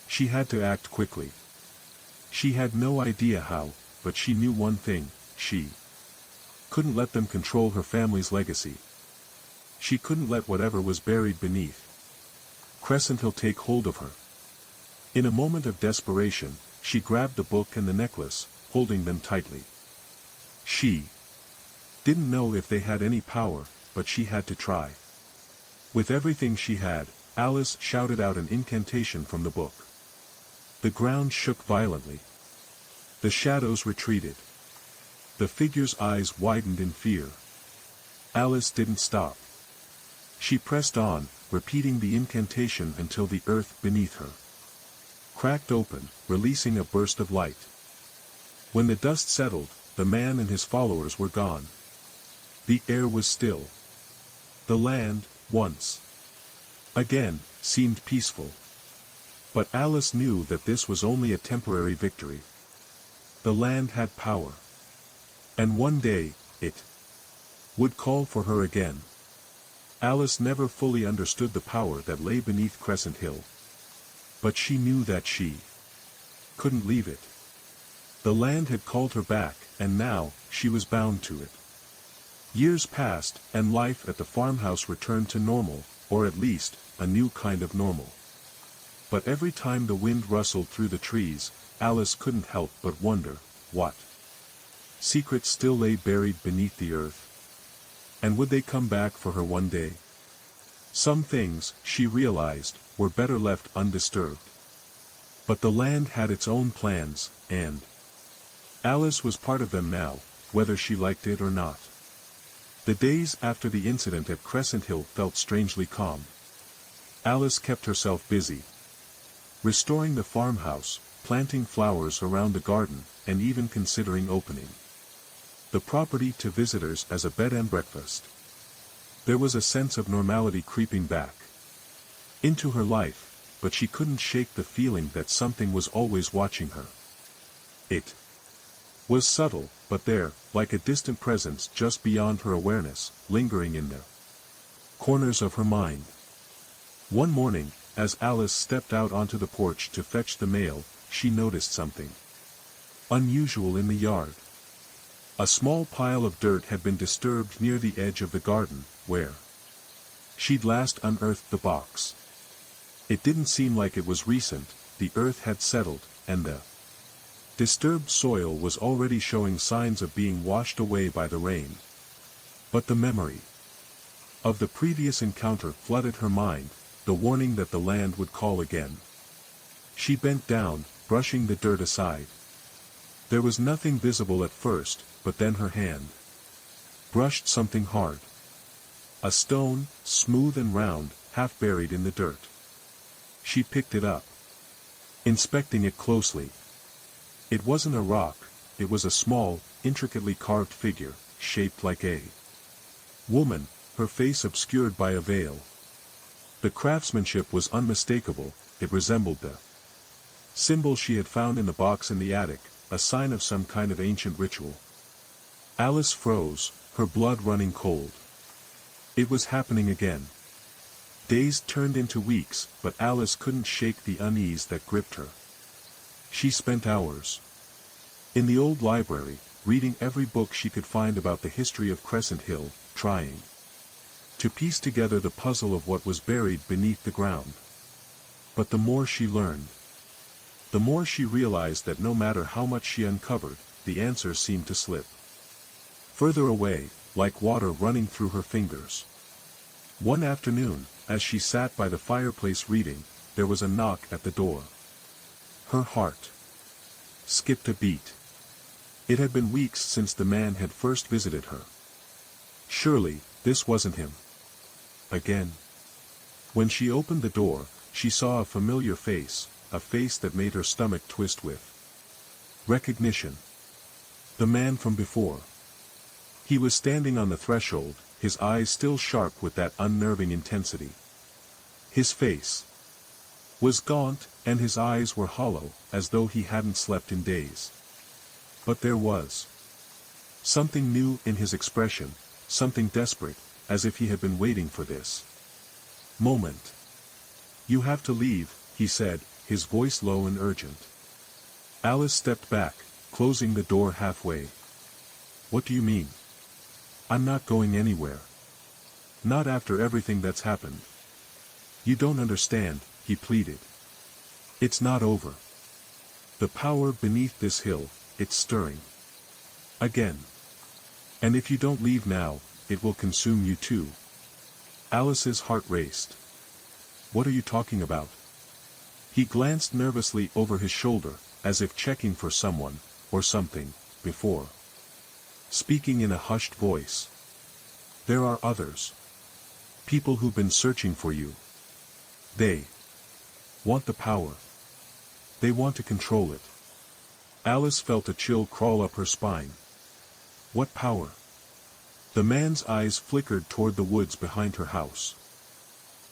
She had to act quickly. She had no idea how, but she knew one thing: she couldn't let them control her family's legacy. She couldn't let whatever was buried beneath Crescent Hill take hold of her. In a moment of desperation, she grabbed the book and the necklace, holding them tightly. She didn't know if they had any power, but she had to try. With everything she had, Alice shouted out an incantation from the book. The ground shook violently. The shadows retreated. The figure's eyes widened in fear. Alice didn't stop. She pressed on, repeating the incantation until the earth beneath her cracked open, releasing a burst of light. When the dust settled, the man and his followers were gone. The air was still. The land, once again, seemed peaceful. But Alice knew that this was only a temporary victory. The land had power. And one day, it would call for her again. Alice never fully understood the power that lay beneath Crescent Hill. But she knew that she couldn't leave it. The land had called her back, and now, she was bound to it. Years passed, and life at the farmhouse returned to normal, or at least, a new kind of normal. But every time the wind rustled through the trees, Alice couldn't help but wonder, what secrets still lay buried beneath the earth? And would they come back for her one day? Some things, she realized, were better left undisturbed. But the land had its own plans, and Alice was part of them now, whether she liked it or not. The days after the incident at Crescent Hill felt strangely calm. Alice kept herself busy, restoring the farmhouse, planting flowers around the garden, and even considering opening the property to visitors as a bed and breakfast. There was a sense of normality creeping back into her life, but she couldn't shake the feeling that something was always watching her. It was subtle, but there, like a distant presence just beyond her awareness, lingering in the corners of her mind. One morning, as Alice stepped out onto the porch to fetch the mail, she noticed something unusual in the yard. A small pile of dirt had been disturbed near the edge of the garden, where she'd last unearthed the box. It didn't seem like it was recent, the earth had settled, and the disturbed soil was already showing signs of being washed away by the rain. But the memory of the previous encounter flooded her mind, the warning that the land would call again. She bent down, brushing the dirt aside. There was nothing visible at first, but then her hand brushed something hard. A stone, smooth and round, half buried in the dirt. She picked it up, inspecting it closely. It wasn't a rock, it was a small, intricately carved figure, shaped like a woman, her face obscured by a veil. The craftsmanship was unmistakable, it resembled the symbol she had found in the box in the attic, a sign of some kind of ancient ritual. Alice froze, her blood running cold. It was happening again. Days turned into weeks, but Alice couldn't shake the unease that gripped her. She spent hours in the old library, reading every book she could find about the history of Crescent Hill, trying to piece together the puzzle of what was buried beneath the ground. But the more she learned, the more she realized that no matter how much she uncovered, the answers seemed to slip further away, like water running through her fingers. One afternoon, as she sat by the fireplace reading, there was a knock at the door. Her heart skipped a beat. It had been weeks since the man had first visited her. Surely, this wasn't him. Again. When she opened the door, she saw a familiar face, a face that made her stomach twist with recognition. The man from before. He was standing on the threshold, his eyes still sharp with that unnerving intensity. His face was gaunt, and his eyes were hollow, as though he hadn't slept in days. But there was something new in his expression, something desperate, as if he had been waiting for this moment. "You have to leave," he said, his voice low and urgent. Alice stepped back, closing the door halfway. "What do you mean?" "I'm not going anywhere. Not after everything that's happened." "You don't understand," he pleaded. "It's not over. The power beneath this hill, it's stirring again. And if you don't leave now, it will consume you too." Alice's heart raced. "What are you talking about?" He glanced nervously over his shoulder, as if checking for someone, or something, before speaking in a hushed voice. "There are others. People who've been searching for you. They want the power. They want to control it. Alice felt a chill crawl up her spine. What power? The man's eyes flickered toward the woods behind her house.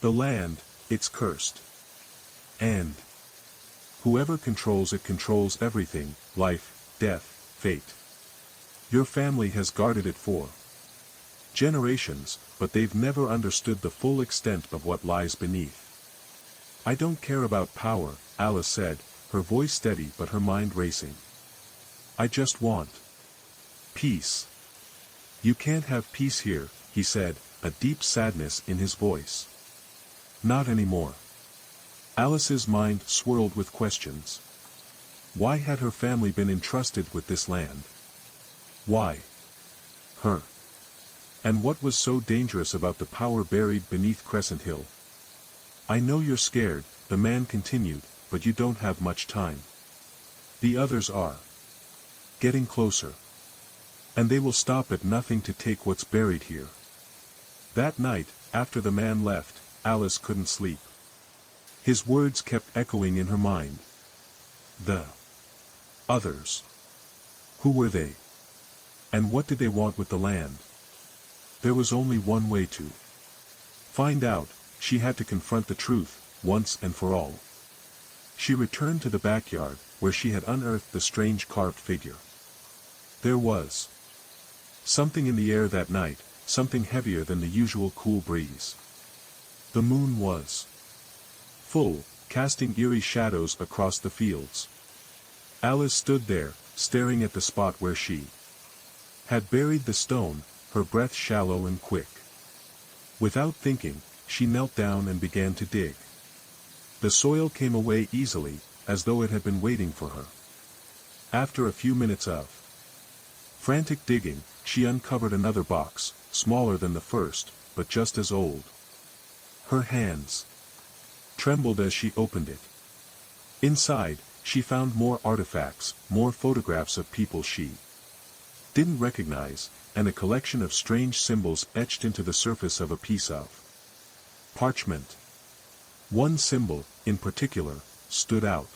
The land, it's cursed. And whoever controls it controls everything, life, death, fate. Your family has guarded it for generations, but they've never understood the full extent of what lies beneath. I don't care about power, Alice said, her voice steady but her mind racing. I just want peace. You can't have peace here, he said, a deep sadness in his voice. Not anymore. Alice's mind swirled with questions. Why had her family been entrusted with this land? Why her? And what was so dangerous about the power buried beneath Crescent Hill? I know you're scared, the man continued, but you don't have much time. The others are getting closer. And they will stop at nothing to take what's buried here. That night, after the man left, Alice couldn't sleep. His words kept echoing in her mind. The others. Who were they? And what did they want with the land? There was only one way to find out. She had to confront the truth, once and for all. She returned to the backyard, where she had unearthed the strange carved figure. There was something in the air that night, something heavier than the usual cool breeze. The moon was full, casting eerie shadows across the fields. Alice stood there, staring at the spot where she had buried the stone, her breath shallow and quick. Without thinking, she knelt down and began to dig. The soil came away easily, as though it had been waiting for her. After a few minutes of frantic digging, she uncovered another box, smaller than the first, but just as old. Her hands trembled as she opened it. Inside, she found more artifacts, more photographs of people she didn't recognize, and a collection of strange symbols etched into the surface of a piece of parchment. One symbol, in particular, stood out.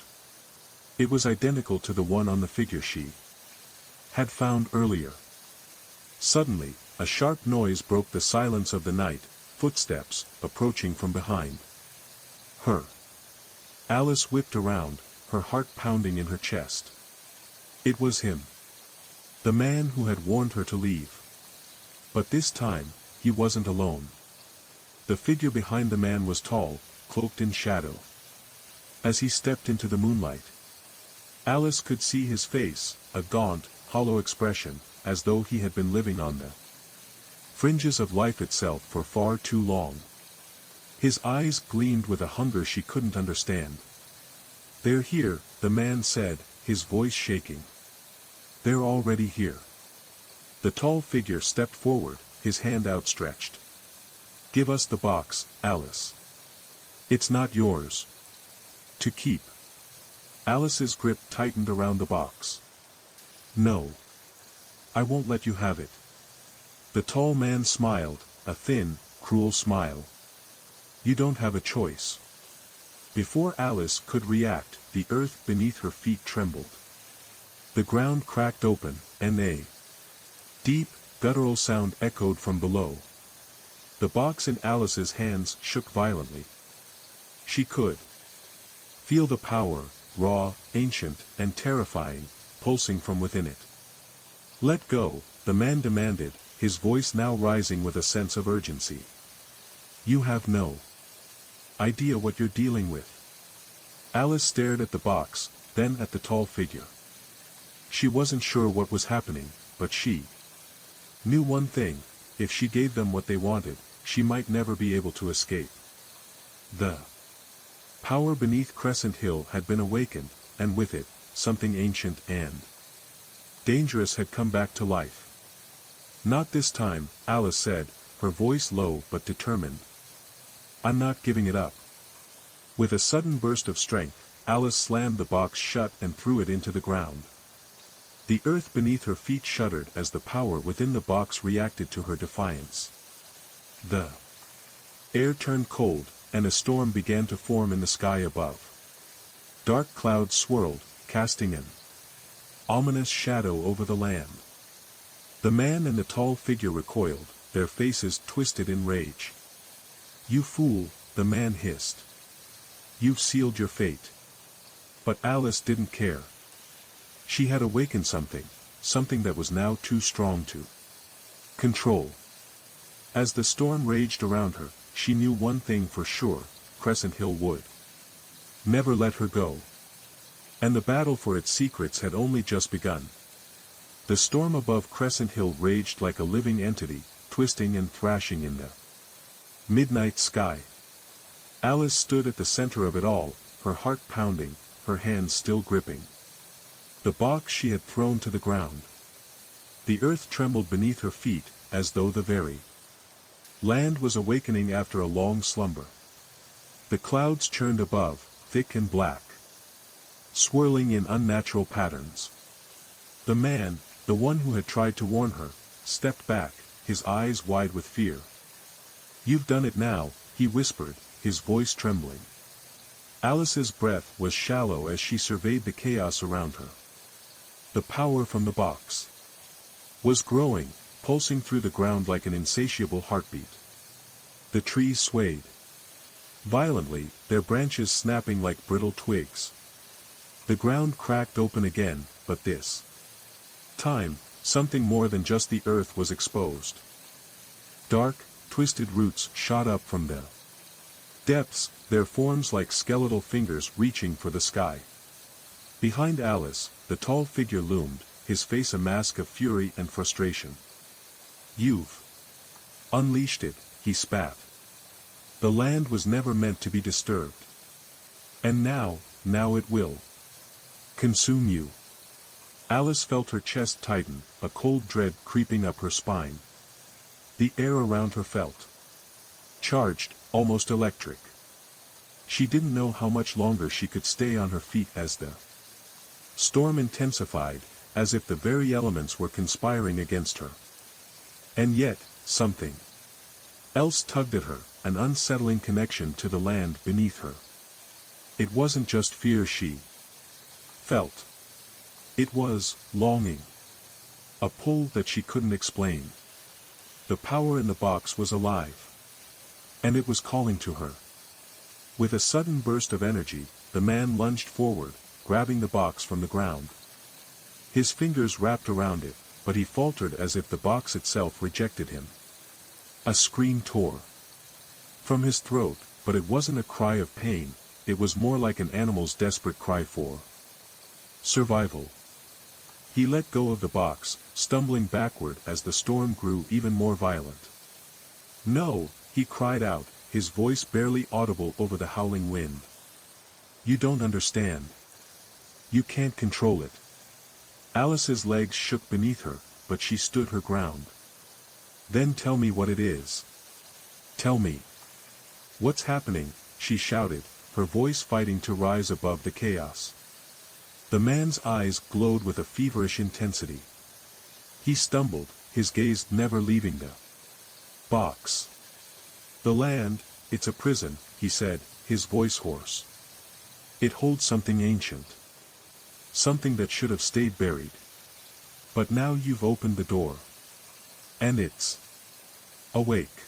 It was identical to the one on the figure she had found earlier. Suddenly, a sharp noise broke the silence of the night, footsteps, approaching from behind her. Alice whipped around, her heart pounding in her chest. It was him. The man who had warned her to leave. But this time, he wasn't alone. The figure behind the man was tall, cloaked in shadow. As he stepped into the moonlight, Alice could see his face, a gaunt, hollow expression, as though he had been living on the fringes of life itself for far too long. His eyes gleamed with a hunger she couldn't understand. "They're here," the man said, his voice shaking. "They're already here." The tall figure stepped forward, his hand outstretched. "Give us the box, Alice. It's not yours to keep." Alice's grip tightened around the box. "No. I won't let you have it." The tall man smiled, a thin, cruel smile. "You don't have a choice." Before Alice could react, the earth beneath her feet trembled. The ground cracked open, and a deep, guttural sound echoed from below. The box in Alice's hands shook violently. She could feel the power, raw, ancient, and terrifying, pulsing from within it. "Let go," the man demanded, his voice now rising with a sense of urgency. "You have no idea what you're dealing with." Alice stared at the box, then at the tall figure. She wasn't sure what was happening, but she knew one thing: if she gave them what they wanted, she might never be able to escape. The power beneath Crescent Hill had been awakened, and with it, something ancient and dangerous had come back to life. "Not this time," Alice said, her voice low but determined. "I'm not giving it up." With a sudden burst of strength, Alice slammed the box shut and threw it into the ground. The earth beneath her feet shuddered as the power within the box reacted to her defiance. The air turned cold, and a storm began to form in the sky above. Dark clouds swirled, casting an ominous shadow over the land. The man and the tall figure recoiled, their faces twisted in rage. "You fool," the man hissed. "You've sealed your fate." But Alice didn't care. She had awakened something that was now too strong to control. As the storm raged around her, she knew one thing for sure: Crescent Hill would never let her go. And the battle for its secrets had only just begun. The storm above Crescent Hill raged like a living entity, twisting and thrashing in the midnight sky. Alice stood at the center of it all, her heart pounding, her hands still gripping the box she had thrown to the ground. The earth trembled beneath her feet, as though the very land was awakening after a long slumber. The clouds churned above, thick and black, swirling in unnatural patterns. The man, the one who had tried to warn her, stepped back, his eyes wide with fear. "You've done it now," he whispered, his voice trembling. Alice's breath was shallow as she surveyed the chaos around her. The power from the box was growing, pulsing through the ground like an insatiable heartbeat. The trees swayed violently, their branches snapping like brittle twigs. The ground cracked open again, but this time, something more than just the earth was exposed. Dark, twisted roots shot up from the depths, their forms like skeletal fingers reaching for the sky. Behind Alice, the tall figure loomed, his face a mask of fury and frustration. "You've unleashed it," he spat. "The land was never meant to be disturbed. And now it will consume you." Alice felt her chest tighten, a cold dread creeping up her spine. The air around her felt charged, almost electric. She didn't know how much longer she could stay on her feet as the storm intensified, as if the very elements were conspiring against her. And yet, something else tugged at her, an unsettling connection to the land beneath her. It wasn't just fear she felt. It was longing. A pull that she couldn't explain. The power in the box was alive. And it was calling to her. With a sudden burst of energy, the man lunged forward, grabbing the box from the ground. His fingers wrapped around it, but he faltered as if the box itself rejected him. A scream tore from his throat, but it wasn't a cry of pain, it was more like an animal's desperate cry for survival. He let go of the box, stumbling backward as the storm grew even more violent. "No!" he cried out, his voice barely audible over the howling wind. "You don't understand. You can't control it." Alice's legs shook beneath her, but she stood her ground. "Then tell me what it is. Tell me. What's happening?" she shouted, her voice fighting to rise above the chaos. The man's eyes glowed with a feverish intensity. He stumbled, his gaze never leaving the box. "The land, it's a prison," he said, his voice hoarse. "It holds something ancient. Something that should have stayed buried. But now you've opened the door. And it's awake."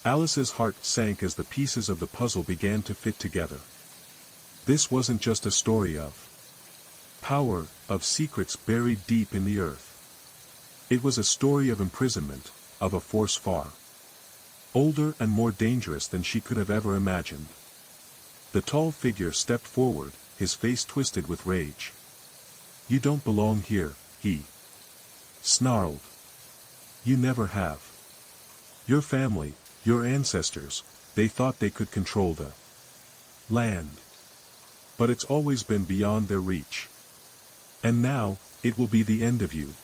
Alice's heart sank as the pieces of the puzzle began to fit together. This wasn't just a story of power, of secrets buried deep in the earth. It was a story of imprisonment, of a force far older and more dangerous than she could have ever imagined. The tall figure stepped forward, his face twisted with rage. "You don't belong here," he snarled. "You never have. Your family, your ancestors, they thought they could control the land. But it's always been beyond their reach. And now, it will be the end of you."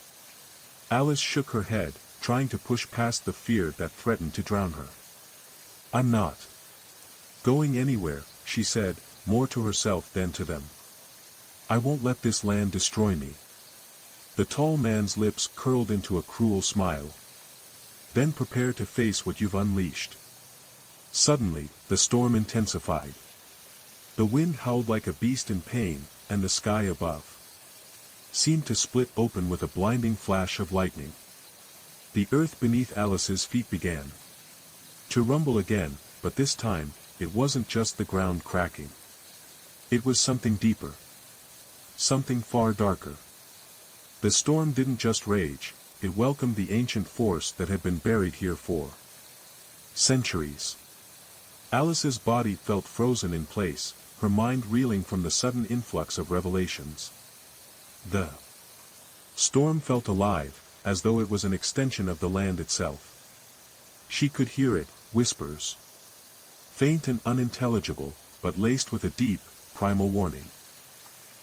Alice shook her head, trying to push past the fear that threatened to drown her. "I'm not going anywhere," she said, more to herself than to them. "I won't let this land destroy me." The tall man's lips curled into a cruel smile. "Then prepare to face what you've unleashed." Suddenly, the storm intensified. The wind howled like a beast in pain, and the sky above seemed to split open with a blinding flash of lightning. The earth beneath Alice's feet began to rumble again, but this time, it wasn't just the ground cracking. It was something deeper. Something far darker. The storm didn't just rage, it welcomed the ancient force that had been buried here for centuries. Alice's body felt frozen in place, her mind reeling from the sudden influx of revelations. The storm felt alive, as though it was an extension of the land itself. She could hear it, whispers. Faint and unintelligible, but laced with a deep, primal warning.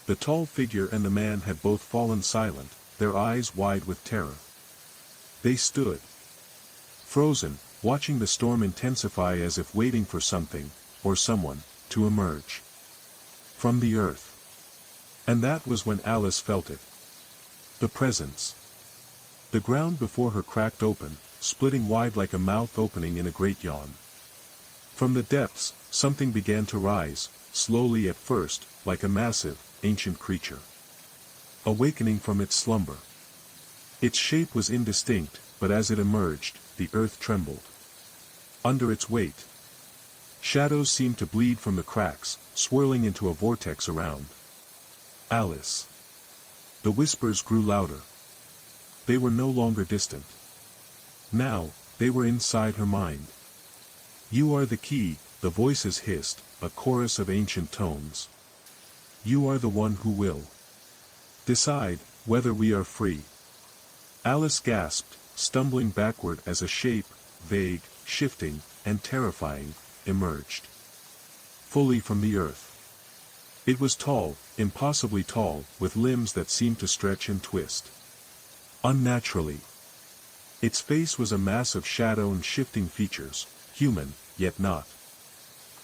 The tall figure and the man had both fallen silent, their eyes wide with terror. They stood frozen, watching the storm intensify as if waiting for something, or someone, to emerge from the earth. And that was when Alice felt it. The presence. The ground before her cracked open, splitting wide like a mouth opening in a great yawn. From the depths, something began to rise, slowly at first, like a massive, ancient creature awakening from its slumber. Its shape was indistinct, but as it emerged, the earth trembled under its weight. Shadows seemed to bleed from the cracks, swirling into a vortex around Alice. The whispers grew louder. They were no longer distant. Now, they were inside her mind. "You are the key," the voices hissed, a chorus of ancient tones. "You are the one who will decide whether we are free." Alice gasped, stumbling backward as a shape, vague, shifting, and terrifying, emerged fully from the earth. It was tall, impossibly tall, with limbs that seemed to stretch and twist unnaturally. Its face was a mass of shadow and shifting features, human, yet not.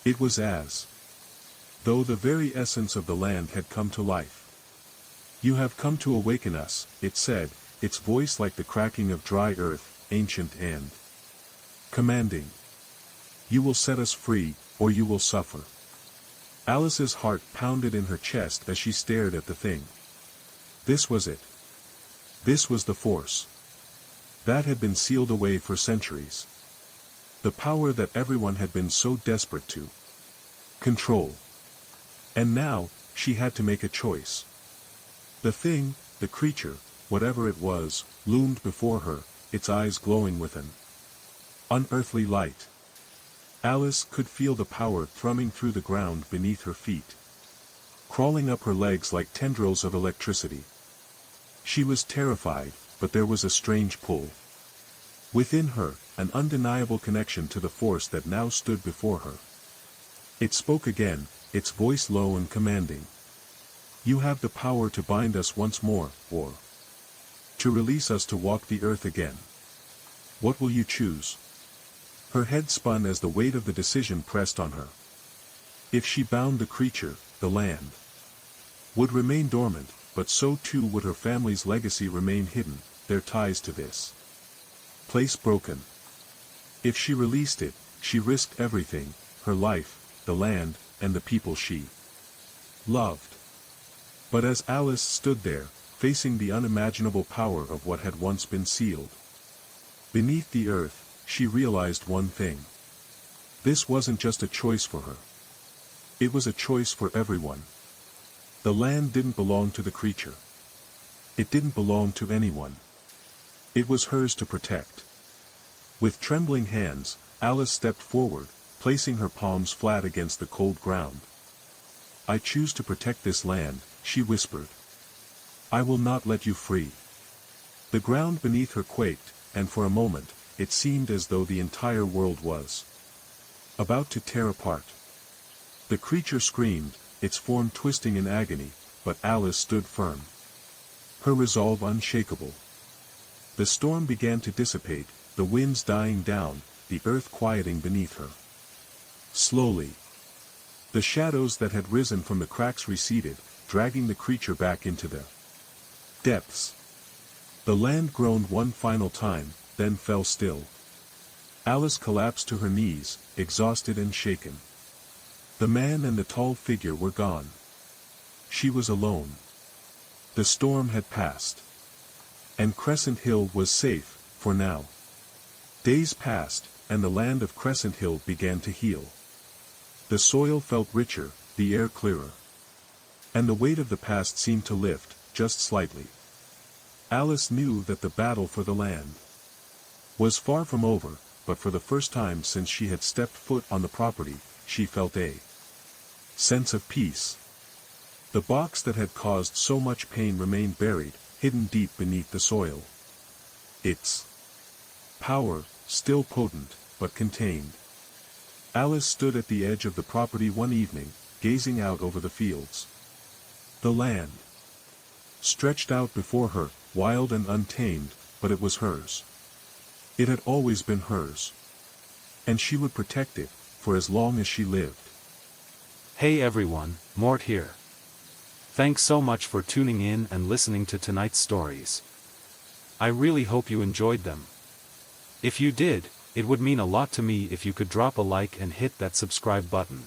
It was as though the very essence of the land had come to life. "You have come to awaken us," it said, its voice like the cracking of dry earth, ancient and commanding. "You will set us free, or you will suffer." Alice's heart pounded in her chest as she stared at the thing. This was it. This was the force that had been sealed away for centuries. The power that everyone had been so desperate to control. And now, she had to make a choice. The thing, the creature, whatever it was, loomed before her, its eyes glowing with an unearthly light. Alice could feel the power thrumming through the ground beneath her feet, crawling up her legs like tendrils of electricity. She was terrified, but there was a strange pull within her, an undeniable connection to the force that now stood before her. It spoke again, its voice low and commanding. "You have the power to bind us once more, or to release us to walk the earth again. What will you choose?" Her head spun as the weight of the decision pressed on her. If she bound the creature, the land would remain dormant, but so too would her family's legacy remain hidden, their ties to this place broken. If she released it, she risked everything, her life, the land, and the people she loved. But as Alice stood there, facing the unimaginable power of what had once been sealed beneath the earth, she realized one thing. This wasn't just a choice for her. It was a choice for everyone. The land didn't belong to the creature. It didn't belong to anyone. It was hers to protect. With trembling hands, Alice stepped forward, placing her palms flat against the cold ground. "I choose to protect this land," she whispered. "I will not let you free." The ground beneath her quaked, and for a moment, it seemed as though the entire world was about to tear apart. The creature screamed, its form twisting in agony, but Alice stood firm, her resolve unshakable. The storm began to dissipate, the winds dying down, the earth quieting beneath her. Slowly, the shadows that had risen from the cracks receded, dragging the creature back into the depths. The land groaned one final time, then fell still. Alice collapsed to her knees, exhausted and shaken. The man and the tall figure were gone. She was alone. The storm had passed. And Crescent Hill was safe, for now. Days passed, and the land of Crescent Hill began to heal. The soil felt richer, the air clearer. And the weight of the past seemed to lift, just slightly. Alice knew that the battle for the land was far from over, but for the first time since she had stepped foot on the property, she felt a sense of peace. The box that had caused so much pain remained buried, hidden deep beneath the soil. Its power, still potent, but contained. Alice stood at the edge of the property one evening, gazing out over the fields. The land stretched out before her, wild and untamed, but it was hers. It had always been hers. And she would protect it, for as long as she lived. Hey everyone, Mort here. Thanks so much for tuning in and listening to tonight's stories. I really hope you enjoyed them. If you did, it would mean a lot to me if you could drop a like and hit that subscribe button.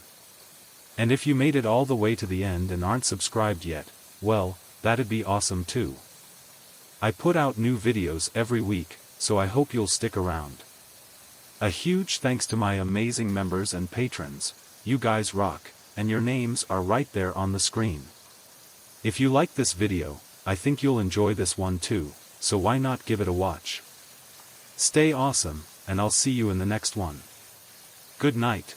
And if you made it all the way to the end and aren't subscribed yet, well, that'd be awesome too. I put out new videos every week, so I hope you'll stick around. A huge thanks to my amazing members and patrons. You guys rock, and your names are right there on the screen. If you like this video, I think you'll enjoy this one too, so why not give it a watch? Stay awesome, and I'll see you in the next one. Good night.